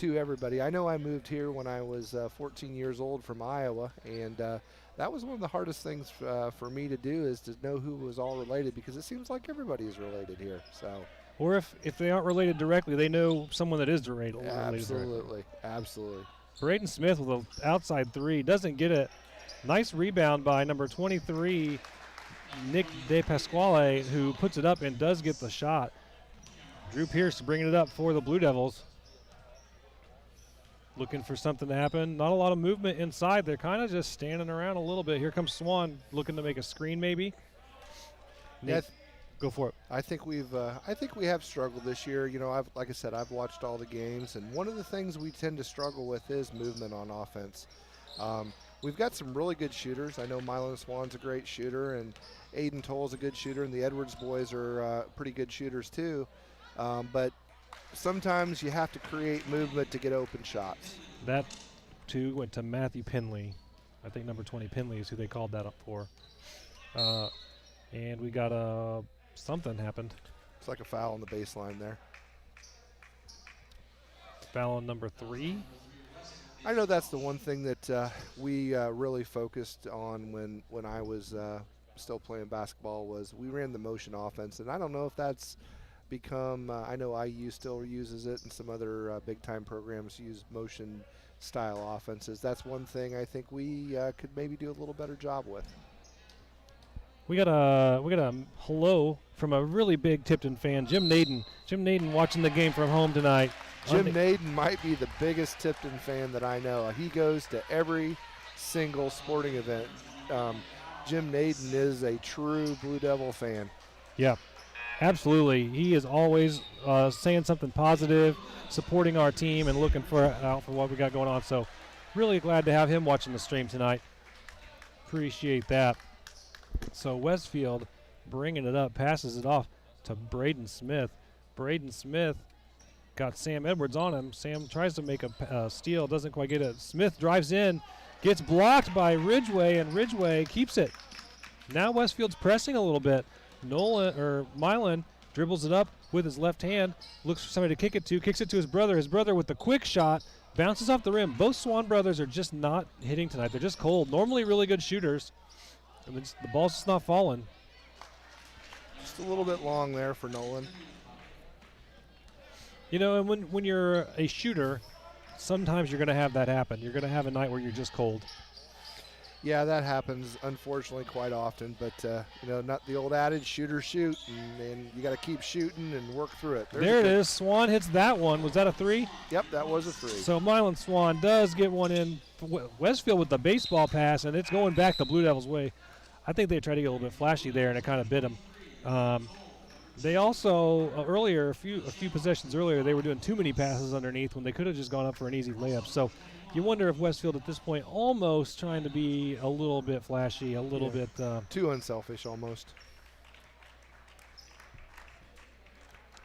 everybody. I know I moved here when I was 14 years old from Iowa, and that was one of the hardest things for me to do, is to know who was all related, because it seems like everybody is related here. So,
or if they aren't related directly, they know someone that is related.
Absolutely.
Braden Smith with an outside three, doesn't get it. Nice rebound by number 23, Nick De Pasquale, who puts it up and does get the shot. Drew Pierce bringing it up for the Blue Devils. Looking for something to happen. Not a lot of movement inside. They're kind of just standing around a little bit. Here comes Swan looking to make a screen maybe.
Yeah,
Go for it.
I think we have struggled this year. You know, like I said, I've watched all the games, and one of the things we tend to struggle with is movement on offense. We've got some really good shooters. I know Mylon Swan's a great shooter, and Aiden Toll's a good shooter, and the Edwards boys are pretty good shooters too. But sometimes you have to create movement to get open shots.
That, too, went to Matthew Pinley. I think number 20 Pinley is who they called that up for. And we got something happened.
It's like a foul on the baseline there.
Foul on number 3.
I know that's the one thing that we really focused on when I was still playing basketball was we ran the motion offense, and I don't know if that's become I know IU still uses it, and some other big-time programs use motion-style offenses. That's one thing I think we could maybe do a little better job with.
We got a hello from a really big Tipton fan, Jim Naden. Jim Naden watching the game from home tonight.
Jim Naden might be the biggest Tipton fan that I know. He goes to every single sporting event. Jim Naden is a true Blue Devil fan.
Yeah, absolutely. He is always saying something positive, supporting our team, and looking out for what we got going on. So really glad to have him watching the stream tonight. Appreciate that. So Westfield bringing it up, passes it off to Braden Smith. Braden Smith got Sam Edwards on him. Sam tries to make a steal, doesn't quite get it. Smith drives in, gets blocked by Ridgway, and Ridgway keeps it. Now Westfield's pressing a little bit. Mylon dribbles it up with his left hand, looks for somebody to kick it to, kicks it to his brother. His brother with the quick shot, bounces off the rim. Both Swan brothers are just not hitting tonight. They're just cold. Normally really good shooters. And the ball's just not falling.
Just a little bit long there for Nolan.
You know, and when you're a shooter, sometimes you're going to have that happen. You're going to have a night where you're just cold.
Yeah, that happens, unfortunately, quite often. But, you know, not the old adage, shoot or shoot, and you got to keep shooting and work through it.
There it is. Swan hits that one. Was that a 3?
Yep, that was a 3.
So Mylon Swan does get one in. Westfield with the baseball pass, and it's going back the Blue Devils' way. I think they tried to get a little bit flashy there, and it kind of bit them. They also, earlier, a few possessions earlier, they were doing too many passes underneath when they could have just gone up for an easy layup. So you wonder if Westfield at this point almost trying to be a little bit flashy, a little bit.
Too unselfish almost.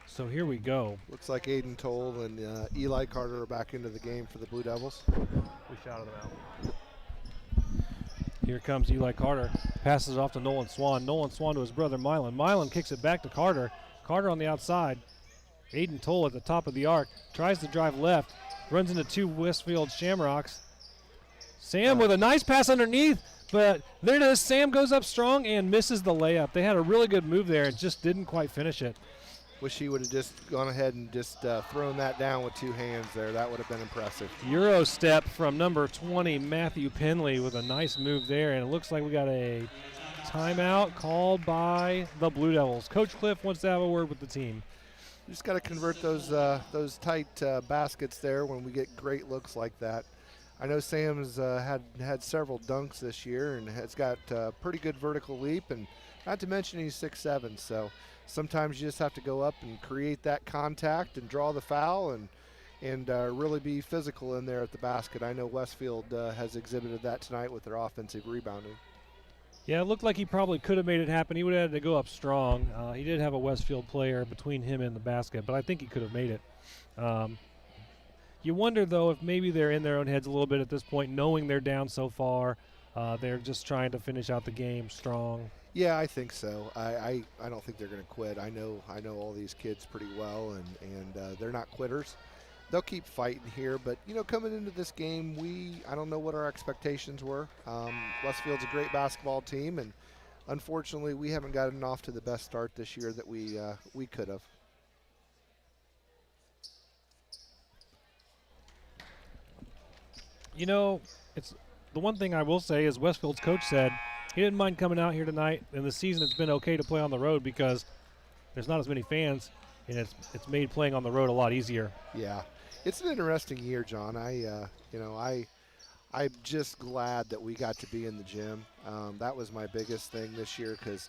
So here we go.
Looks like Aiden Toll and Eli Carter are back into the game for the Blue Devils.
We shouted them out. Here comes Eli Carter. Passes it off to Nolan Swan. Nolan Swan to his brother Mylon. Mylon kicks it back to Carter. Carter on the outside. Aiden Toll at the top of the arc. Tries to drive left. Runs into 2 Westfield Shamrocks. Sam with a nice pass underneath. But there it is. Sam goes up strong and misses the layup. They had a really good move there and just didn't quite finish it.
Wish he would have just gone ahead and just thrown that down with 2 hands there. That would have been impressive.
Euro step from number 20, Matthew Penley, with a nice move there. And it looks like we got a timeout called by the Blue Devils. Coach Cliff wants to have a word with the team.
You just got to convert those tight baskets there when we get great looks like that. I know Sam's had several dunks this year and has got pretty good vertical leap, and not to mention he's 6'7", so sometimes you just have to go up and create that contact and draw the foul and really be physical in there at the basket. I know Westfield has exhibited that tonight with their offensive rebounding.
Yeah, it looked like he probably could have made it happen. He would have had to go up strong. He did have a Westfield player between him and the basket, but I think he could have made it. You wonder, though, if maybe they're in their own heads a little bit at this point, knowing they're down so far. They're just trying to finish out the game strong.
Yeah, I think so. I don't think they're going to quit. I know all these kids pretty well, and they're not quitters. They'll keep fighting here, but you know, coming into this game, I don't know what our expectations were. Westfield's a great basketball team, and unfortunately, we haven't gotten off to the best start this year that we could have.
You know, it's the one thing I will say is Westfield's coach said he didn't mind coming out here tonight. In the season, it's been okay to play on the road because there's not as many fans, and it's made playing on the road a lot easier.
Yeah, it's an interesting year, John. I'm just glad that we got to be in the gym. That was my biggest thing this year because,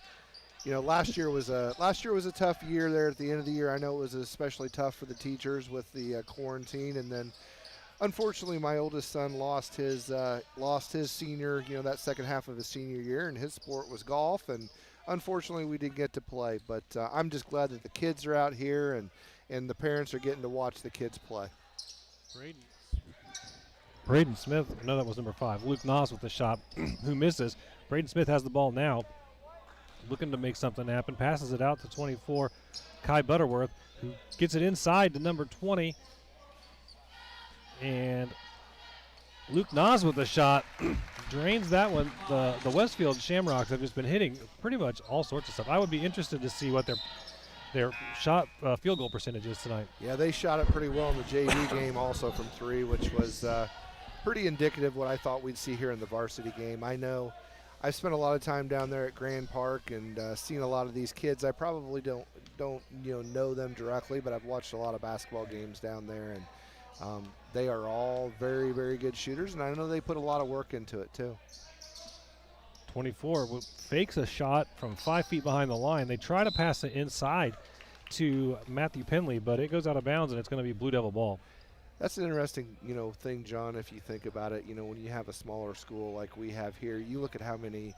last year was a tough year there at the end of the year. I know it was especially tough for the teachers with the quarantine, and then unfortunately my oldest son lost his senior, that second half of his senior year, and his sport was golf, and unfortunately we didn't get to play. But I'm just glad that the kids are out here and the parents are getting to watch the kids play.
Braden Smith, no, that was number 5. Luke Noss with the shot, who misses. Braden Smith has the ball now, looking to make something happen. Passes it out to 24, Kai Butterworth, who gets it inside to number 20. And Luke Noss with the shot, drains that one. The Westfield Shamrocks have just been hitting pretty much all sorts of stuff. I would be interested to see what their shot field goal percentage is tonight.
Yeah, they shot it pretty well in the JV game also from 3, which was pretty indicative of what I thought we'd see here in the varsity game. I know I've spent a lot of time down there at Grand Park and seen a lot of these kids. I probably don't know them directly, but I've watched a lot of basketball games down there, and they are all very, very good shooters, and I know they put a lot of work into it too.
24 fakes a shot from 5 feet behind the line. They try to pass it inside to Matthew Penley, but it goes out of bounds, and it's going to be Blue Devil ball.
That's an interesting, thing, John, if you think about it. When you have a smaller school like we have here, you look at how many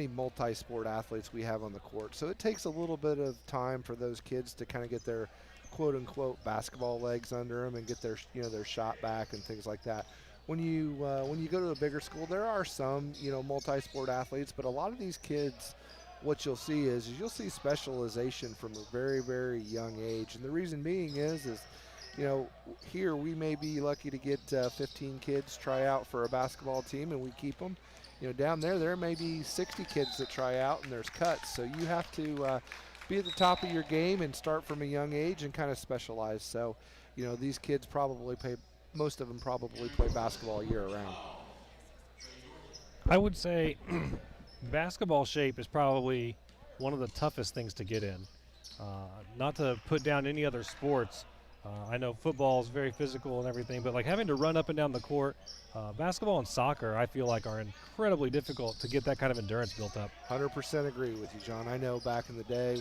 multi-sport athletes we have on the court. So it takes a little bit of time for those kids to kind of get their quote-unquote basketball legs under them and get their shot back and things like that. When you go to a bigger school, there are some multi-sport athletes, but a lot of these kids, what you'll see is you'll see specialization from a very, very young age, and the reason being is here we may be lucky to get 15 kids try out for a basketball team and we keep them. Down there may be 60 kids that try out and there's cuts, so you have to be at the top of your game and start from a young age and kind of specialize. So these kids most of them probably play basketball year round.
I would say basketball shape is probably one of the toughest things to get in. Not to put down any other sports. I know football is very physical and everything, but like having to run up and down the court, basketball and soccer I feel like are incredibly difficult to get that kind of endurance built up.
100% agree with you, John. I know back in the day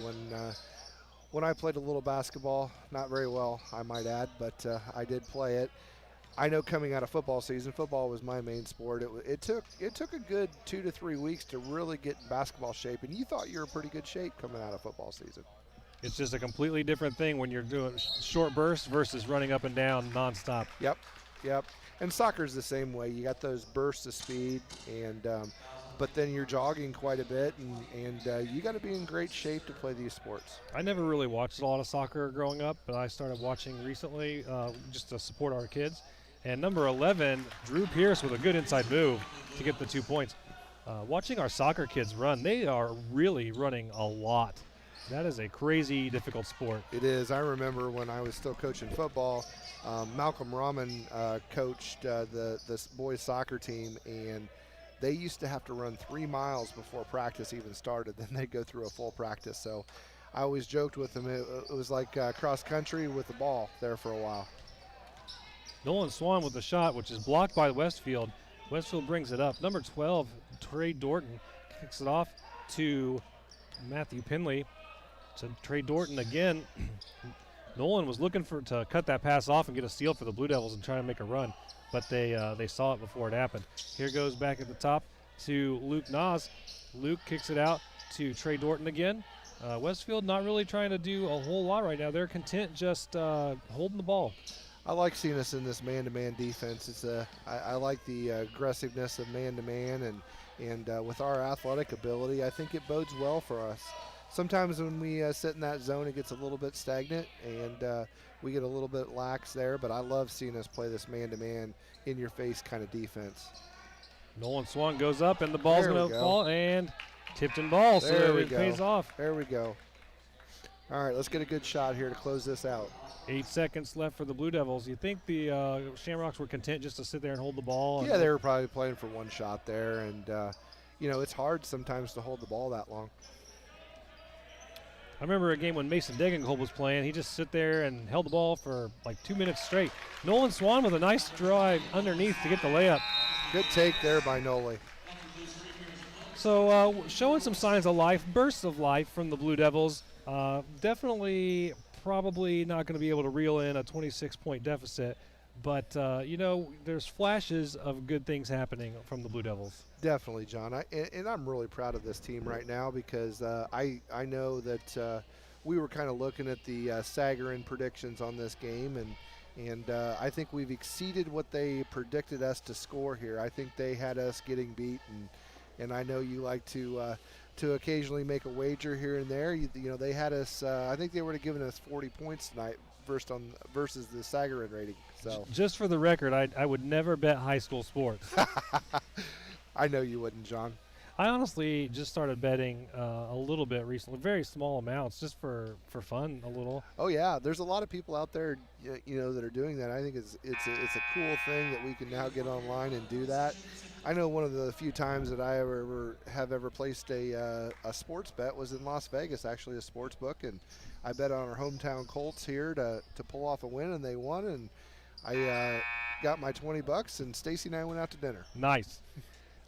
when I played a little basketball, not very well I might add, but I did play it. I know coming out of football season, football was my main sport. It took a good 2 to 3 weeks to really get in basketball shape, and you thought you were in pretty good shape coming out of football season.
It's just a completely different thing when you're doing short bursts versus running up and down nonstop.
Yep. And soccer's the same way. You got those bursts of speed, and but then you're jogging quite a bit, and you got to be in great shape to play these sports.
I never really watched a lot of soccer growing up, but I started watching recently just to support our kids. And number 11, Drew Pierce with a good inside move to get the 2 points. Watching our soccer kids run, they are really running a lot. That is a crazy, difficult sport.
It is. I remember when I was still coaching football, Malcolm Rahman coached this boys soccer team, and they used to have to run 3 miles before practice even started. Then they'd go through a full practice. So I always joked with them, it was like cross country with the ball there for a while.
Nolan Swan with the shot, which is blocked by Westfield. Westfield brings it up. Number 12, Trey Dorton, kicks it off to Matthew Penley. To Trey Dorton again. Nolan was looking to cut that pass off and get a steal for the Blue Devils and try to make a run, but they saw it before it happened. Here goes back at the top to Luke Noss. Luke kicks it out to Trey Dorton again. Westfield not really trying to do a whole lot right now. They're content just holding the ball.
I like seeing us in this man-to-man defense. I like the aggressiveness of man-to-man, and with our athletic ability, I think it bodes well for us. Sometimes when we sit in that zone, it gets a little bit stagnant, and we get a little bit lax there, but I love seeing us play this man-to-man, in-your-face kind of defense.
Nolan Swan goes up, and the ball's going to fall, and Tipton ball, so it pays off.
There we go. All right, let's get a good shot here to close this out.
8 seconds left for the Blue Devils. You think the Shamrocks were content just to sit there and hold the ball?
Yeah, they were probably playing for one shot there, and, it's hard sometimes to hold the ball that long.
I remember a game when Mason Degenkolb was playing. He just sit there and held the ball for like 2 minutes straight. Nolan Swan with a nice drive underneath to get the layup.
Good take there by Noli.
So showing some signs of life, bursts of life from the Blue Devils. Definitely probably not going to be able to reel in a 26-point deficit. But, there's flashes of good things happening from the Blue Devils.
Definitely, John. And I'm really proud of this team right now because I know that we were kind of looking at the Sagarin predictions on this game, and I think we've exceeded what they predicted us to score here. I think they had us getting beat, and I know you like to occasionally make a wager here and there. They had us. I think they would have given us 40 points tonight versus the Sagarin rating. So
just for the record, I would never bet high school sports.
I know you wouldn't, John.
I honestly just started betting a little bit recently, very small amounts, just for fun a little.
Oh yeah, there's a lot of people out there, that are doing that. I think it's a cool thing that we can now get online and do that. I know one of the few times that I have ever placed a sports bet was in Las Vegas, actually a sports book, and I bet on our hometown Colts here to pull off a win, and they won, and I got my $20, and Stacy and I went out to dinner.
Nice.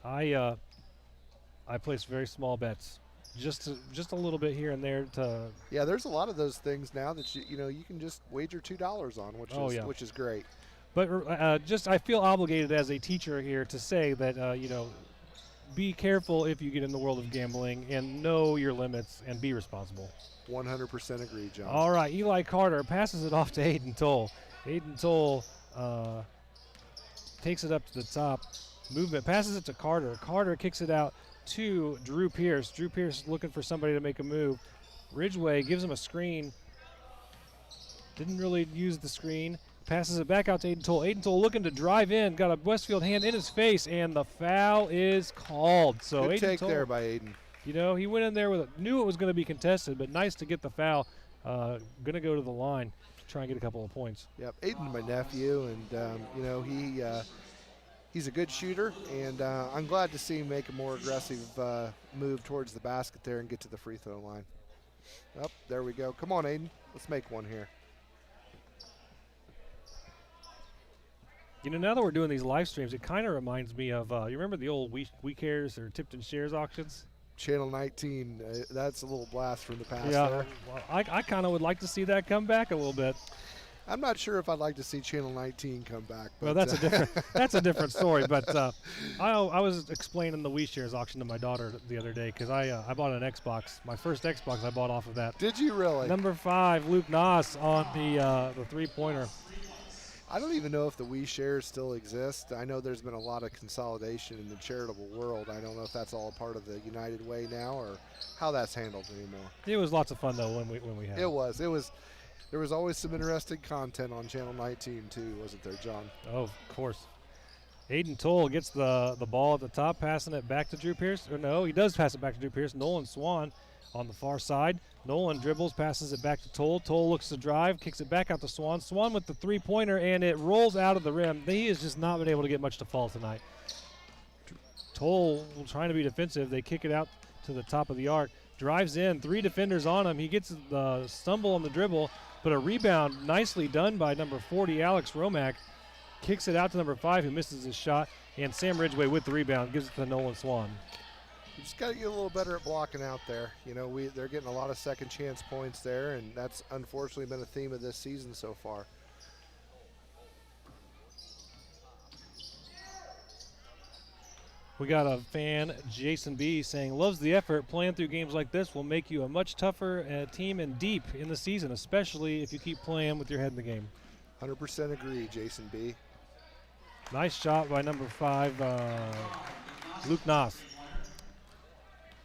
I placed very small bets, just a little bit here and there to.
Yeah, there's a lot of those things now that you can just wager $2 on, which is great.
But I feel obligated as a teacher here to say that be careful if you get in the world of gambling and know your limits and be responsible.
100% agree, John.
All right, Eli Carter passes it off to Aiden Toll. Aiden Toll takes it up to the top. Movement, passes it to Carter. Carter kicks it out to Drew Pierce. Drew Pierce looking for somebody to make a move. Ridgway gives him a screen. Didn't really use the screen. Passes it back out to Aiden Toll. Aiden Toll looking to drive in. Got a Westfield hand in his face, and the foul is called. So
good
Aiden
take
Toll,
there by Aiden.
He went in there knew it was going to be contested, but nice to get the foul. Going to go to the line to try and get a couple of points.
Yep, Aiden's my nephew, and he's a good shooter, and I'm glad to see him make a more aggressive move towards the basket there and get to the free throw line. Oh, there we go. Come on, Aiden. Let's make one here.
Now that we're doing these live streams, it kind of reminds me of, you remember the old We Cares or Tipton Shares auctions?
Channel 19, that's a little blast from the past.
Yeah,
there.
well, I kind of would like to see that come back a little bit.
I'm not sure if I'd like to see Channel 19 come back.
Well, that's a different story. But I was explaining the We Shares auction to my daughter the other day because I bought an Xbox. My first Xbox I bought off of that.
Did you really?
Number 5, Luke Noss on the three-pointer.
I don't even know if the We Shares still exist. I know there's been a lot of consolidation in the charitable world. I don't know if that's all part of the United Way now or how that's handled anymore.
It was lots of fun though when we had it.
It was. There was always some interesting content on Channel 19 too, wasn't there, John?
Oh, of course. Aiden Toll gets the ball at the top, passing it back to Drew Pierce. Or no, he does pass it back to Drew Pierce. Nolan Swan on the far side. Nolan dribbles, passes it back to Toll. Toll looks to drive, kicks it back out to Swan. Swan with the three-pointer, and it rolls out of the rim. He has just not been able to get much to fall tonight. Toll trying to be defensive. They kick it out to the top of the arc. Drives in, 3 defenders on him. He gets the stumble on the dribble, but a rebound nicely done by number 40, Alex Romack. Kicks it out to number 5, who misses his shot, and Sam Ridgway with the rebound gives it to Nolan Swan.
You just got to get a little better at blocking out there. They're getting a lot of second chance points there, and that's unfortunately been a theme of this season so far.
We got a fan, Jason B, saying, loves the effort. Playing through games like this will make you a much tougher team and deep in the season, especially if you keep playing with your head in the game.
100% agree, Jason B.
Nice shot by number 5, Luke Noss.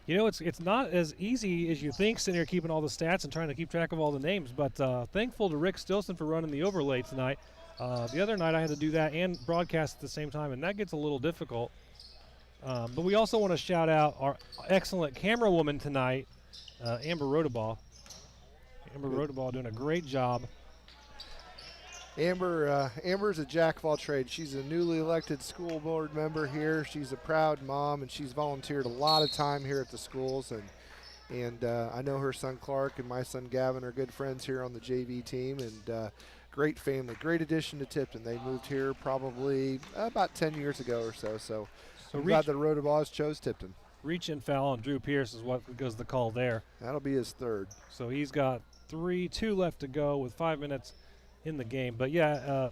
It's not as easy as you think sitting here keeping all the stats and trying to keep track of all the names, but thankful to Rick Stilson for running the overlay tonight. The other night I had to do that and broadcast at the same time, and that gets a little difficult. But we also want to shout out our excellent camera woman tonight, Amber Rodabaugh. Amber Rodabaugh doing a great job.
Amber's a jack of all trades. She's a newly elected school board member here. She's a proud mom, and she's volunteered a lot of time here at the schools. And I know her son Clark and my son Gavin are good friends here on the JV team, and great family, great addition to Tipton. They moved here probably about 10 years ago or so. So I'm glad the Rodabaughs chose Tipton.
reach-in foul on Drew Pierce is what goes the call there.
That'll be his third.
So he's got 2 left to go with 5 minutes in the game. But, yeah,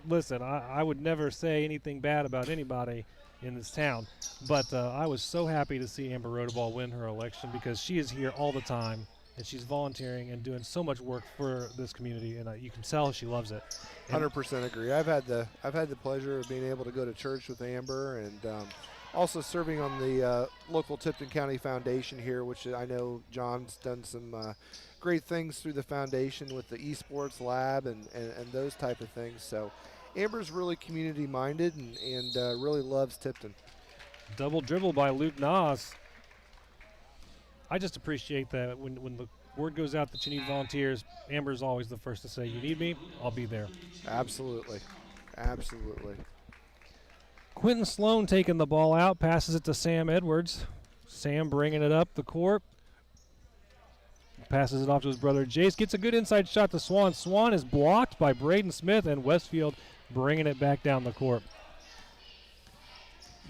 listen, I would never say anything bad about anybody in this town. But I was so happy to see Amber Rodeball win her election because she is here all the time, and she's volunteering and doing so much work for this community, and you can tell she loves it.
100% agree. I've had the pleasure of being able to go to church with Amber and also serving on the local Tipton County Foundation here, which I know John's done some great things through the foundation with the esports lab and those type of things. So Amber's really community minded and really loves Tipton.
Double dribble by Luke Nas. I just appreciate that when the word goes out that you need volunteers, Amber's always the first to say, you need me, I'll be there.
Absolutely. Absolutely.
Quentin Sloan taking the ball out, passes it to Sam Edwards. Sam bringing it up the court. Passes it off to his brother Jace. Gets a good inside shot to Swan. Swan is blocked by Braden Smith, and Westfield bringing it back down the court.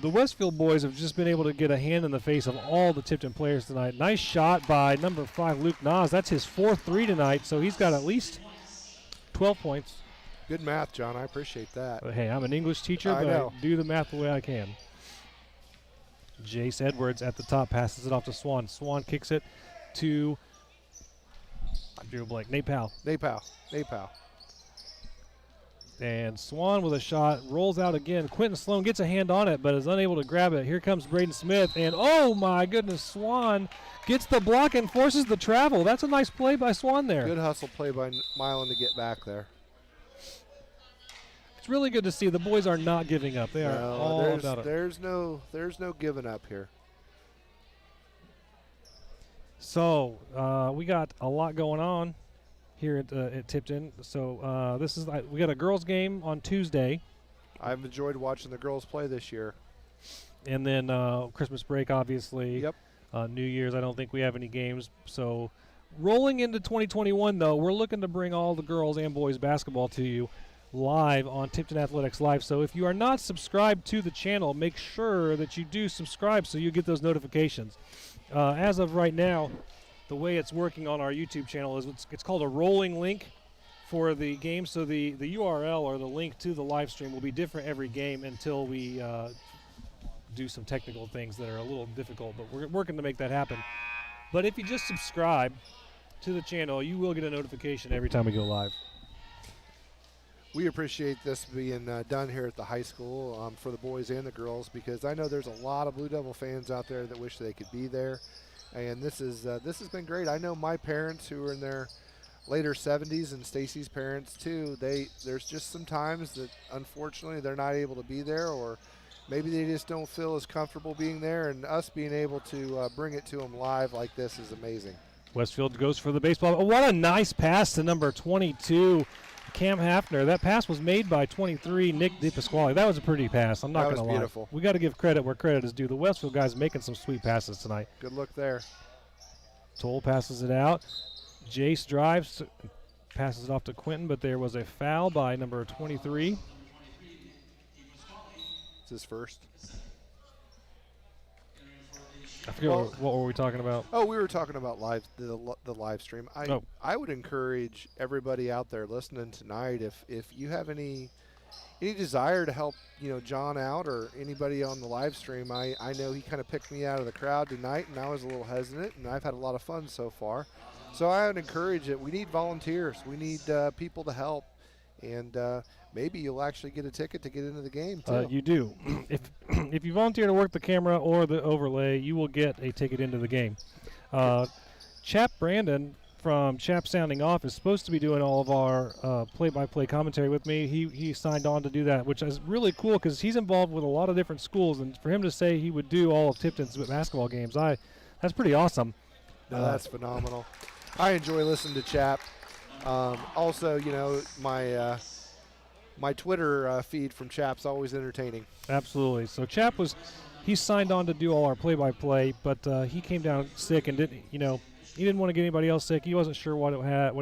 The Westfield boys have just been able to get a hand in the face of all the Tipton players tonight. Nice shot by number 5, Luke Nas. That's his 4th 3 tonight, so he's got at least 12 points.
Good math, John. I appreciate that.
But hey, I'm an English teacher, but I do the math the way I can. Jace Edwards at the top passes it off to Swan. Swan kicks it to Nate Powell.
Nate Powell.
And Swan with a shot, rolls out again. Quentin Sloan gets a hand on it, but is unable to grab it. Here comes Braden Smith, and oh my goodness, Swan gets the block and forces the travel. That's a nice play by Swan there.
Good hustle play by Milan to get back there.
It's really good to see the boys are not giving up. They are all about it.
There's no giving up here.
So we got a lot going on here at Tipton. So we got a girls game on Tuesday.
I've enjoyed watching the girls play this year.
And then Christmas break, obviously.
Yep.
New Year's, I don't think we have any games. So rolling into 2021, though, we're looking to bring all the girls and boys basketball to you live on Tipton Athletics Live. So if you are not subscribed to the channel, make sure that you do subscribe so you get those notifications. As of right now, the way it's working on our YouTube channel is it's called a rolling link for the game. So the URL or the link to the live stream will be different every game until we do some technical things that are a little difficult, but we're working to make that happen. But if you just subscribe to the channel, you will get a notification every time we go live.
We appreciate this being done here at the high school for the boys and the girls, because I know there's a lot of Blue Devil fans out there that wish they could be there, and this has been great. I know my parents who are in their later 70s and Stacy's parents too. There's just some times that unfortunately they're not able to be there, or maybe they just don't feel as comfortable being there, and us being able to bring it to them live like this is amazing.
Westfield goes for the baseball. Oh, what a nice pass to number 22. Cam Hafner. That pass was made by 23, Nick DePasquale. That was a pretty pass. I'm not going to lie.
Beautiful.
We got to give credit where credit is due. The Westfield guys making some sweet passes tonight.
Good look there.
Toll passes it out. Jace drives, passes it off to Quentin, but there was a foul by number 23.
It's his first.
I forget what were we talking about?
Oh, we were talking about the live stream. I would encourage everybody out there listening tonight, if you have any desire to help John out or anybody on the live stream. I know he kind of picked me out of the crowd tonight, and I was a little hesitant, and I've had a lot of fun so far. So I would encourage it. We need volunteers. We need people to help, and maybe you'll actually get a ticket to get into the game too.
You do. If you volunteer to work the camera or the overlay, you will get a ticket into the game. Chap Brandon from Chap Sounding Off is supposed to be doing all of our play-by-play commentary with me. He signed on to do that, which is really cool because he's involved with a lot of different schools, and for him to say he would do all of Tipton's basketball games, that's pretty awesome.
That's phenomenal. I enjoy listening to Chap. Also, my Twitter feed from Chap's always entertaining.
Absolutely. So Chap he signed on to do all our play-by-play, but he came down sick and he didn't want to get anybody else sick. He wasn't sure what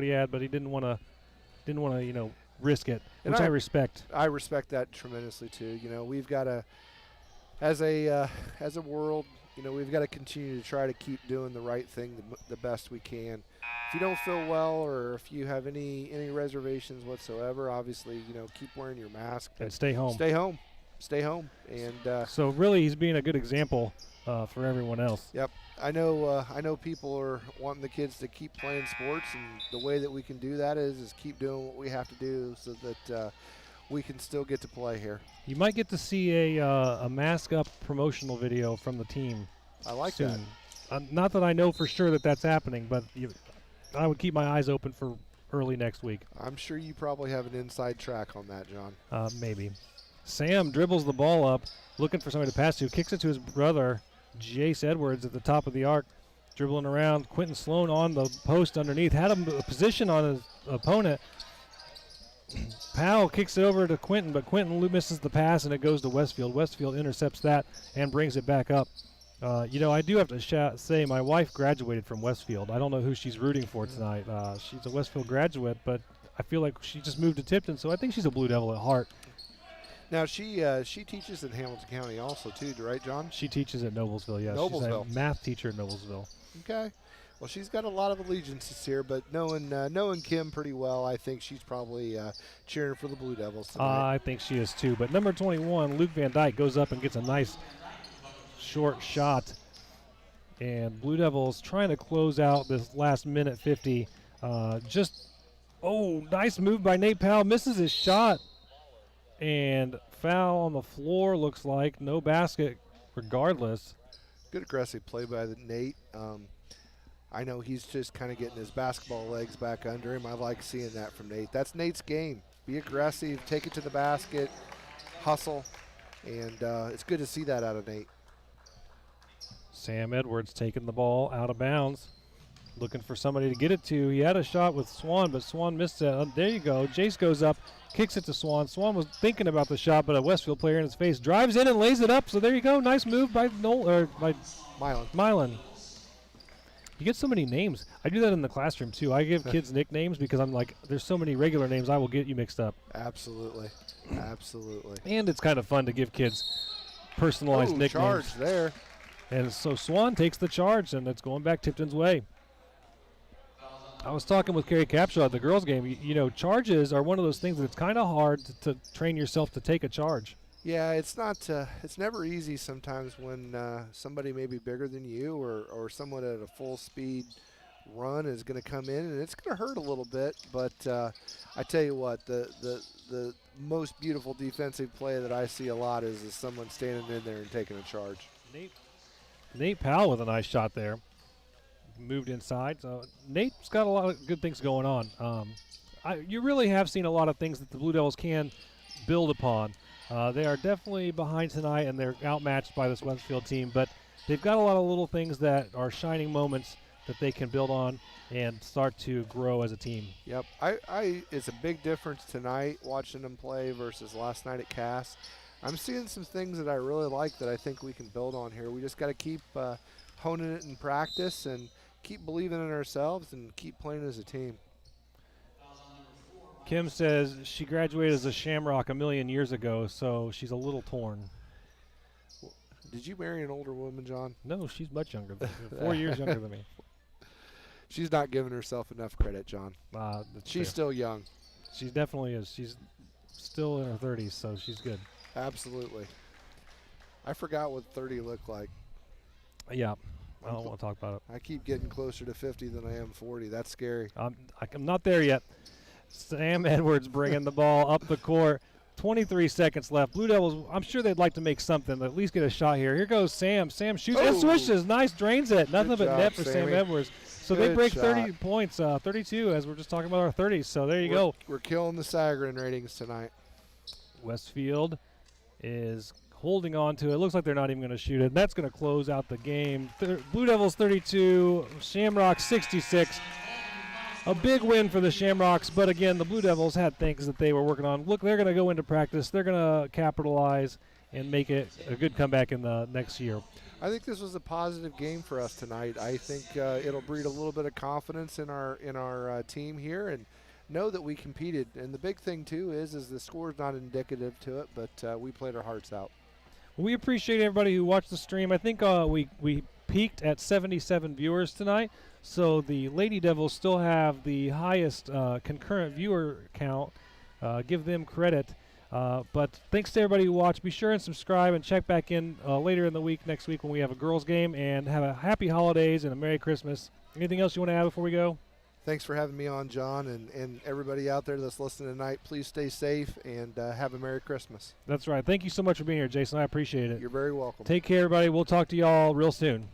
he had, but he didn't want to risk it, which I respect.
I respect that tremendously too. We've got as a world, we've got to continue to try to keep doing the right thing the best we can. If you don't feel well, or if you have any reservations whatsoever, obviously, keep wearing your mask
And stay home.
Stay home. And
so really, he's being a good example for everyone else.
Yep. I know people are wanting the kids to keep playing sports, and the way that we can do that is keep doing what we have to do so that we can still get to play here.
You might get to see a mask up promotional video from the team.
I like
soon.
that.
Not that I know for sure that that's happening, but I would keep my eyes open for early next week.
I'm sure you probably have an inside track on that, John.
Maybe. Sam dribbles the ball up, looking for somebody to pass to, kicks it to his brother, Jace Edwards, at the top of the arc, dribbling around. Quentin Sloan on the post underneath, had him a position on his opponent. Powell kicks it over to Quentin, but Quentin misses the pass, and it goes to Westfield. Westfield intercepts that and brings it back up. I do have to say my wife graduated from Westfield. I don't know who she's rooting for tonight. She's a Westfield graduate, but I feel like she just moved to Tipton, so I think she's a Blue Devil at heart.
Now, she teaches in Hamilton County also, too, right, John?
She teaches at Noblesville, yes.
Noblesville.
She's a math teacher at Noblesville.
Okay. Well, she's got a lot of allegiances here, but knowing Kim pretty well, I think she's probably cheering for the Blue Devils tonight.
I think she is, too. But number 21, Luke Van Dyke, goes up and gets a nice short shot. And Blue Devils trying to close out this last minute 50. Nice move by Nate Powell. Misses his shot. And foul on the floor, looks like. No basket regardless.
Good aggressive play by Nate. I know he's just kind of getting his basketball legs back under him. I like seeing that from Nate. That's Nate's game. Be aggressive, take it to the basket, hustle, and it's good to see that out of Nate.
Sam Edwards taking the ball out of bounds, looking for somebody to get it to. He had a shot with Swan, but Swan missed it. There you go. Jace goes up, kicks it to Swan. Swan was thinking about the shot, but a Westfield player in his face drives in and lays it up. So there you go. Nice move by Milan. You get so many names. I do that in the classroom, too. I give kids nicknames because I'm like, there's so many regular names, I will get you mixed up.
Absolutely. Absolutely.
And it's kind of fun to give kids personalized nicknames.
Charge there.
And so Swan takes the charge, and it's going back Tipton's way. I was talking with Carrie Capshaw at the girls' game. Charges are one of those things that it's kind of hard to train yourself to take a charge.
Yeah, it's not. It's never easy sometimes when somebody maybe bigger than you or someone at a full speed run is going to come in, and it's going to hurt a little bit. But I tell you what, the most beautiful defensive play that I see a lot is someone standing in there and taking a charge.
Nate Powell with a nice shot there. Moved inside. So Nate's got a lot of good things going on. You really have seen a lot of things that the Blue Devils can build upon. They are definitely behind tonight, and they're outmatched by this Westfield team, but they've got a lot of little things that are shining moments that they can build on and start to grow as a team.
Yep. It's a big difference tonight watching them play versus last night at Cass. I'm seeing some things that I really like that I think we can build on here. We just got to keep honing it in practice and keep believing in ourselves and keep playing as a team.
Kim says she graduated as a Shamrock a million years ago, so she's a little torn.
Did you marry an older woman, John?
No, she's much younger than me. 4 years younger than me.
She's not giving herself enough credit, John. She's still young.
She definitely is. She's still in her 30s, so she's good.
Absolutely. I forgot what 30 looked like.
Yeah, I don't want to talk about it.
I keep getting closer to 50 than I am 40. That's scary.
I'm not there yet. Sam Edwards bringing the ball up the court. 23 seconds left. Blue Devils, I'm sure they'd like to make something, at least get a shot here. Here goes Sam. Sam shoots and swishes. Nice, drains it. Nothing but net for Sam Edwards. So they break 30 points, 32, as we're just talking about our 30s. So there you go.
We're killing the Sagarin ratings tonight.
Westfield is holding on to it. Looks like they're not even going to shoot it. That's going to close out the game. Blue Devils 32, Shamrocks 66. A big win for the Shamrocks, but again, the Blue Devils had things that they were working on. Look, they're going to go into practice. They're going to capitalize and make it a good comeback in the next year.
I think this was a positive game for us tonight. I think it'll breed a little bit of confidence in our team here and know that we competed. And the big thing, too, is the score's not indicative to it, but we played our hearts out.
We appreciate everybody who watched the stream. I think we peaked at 77 viewers tonight, so the Lady Devils still have the highest concurrent viewer count. Give them credit. But thanks to everybody who watched. Be sure and subscribe and check back in later in the week, next week, when we have a girls' game. And have a happy holidays and a Merry Christmas. Anything else you want to add before we go?
Thanks for having me on, John, and everybody out there that's listening tonight. Please stay safe and have a Merry Christmas.
That's right. Thank you so much for being here, Jason. I appreciate it.
You're very welcome.
Take care, everybody. We'll talk to y'all real soon.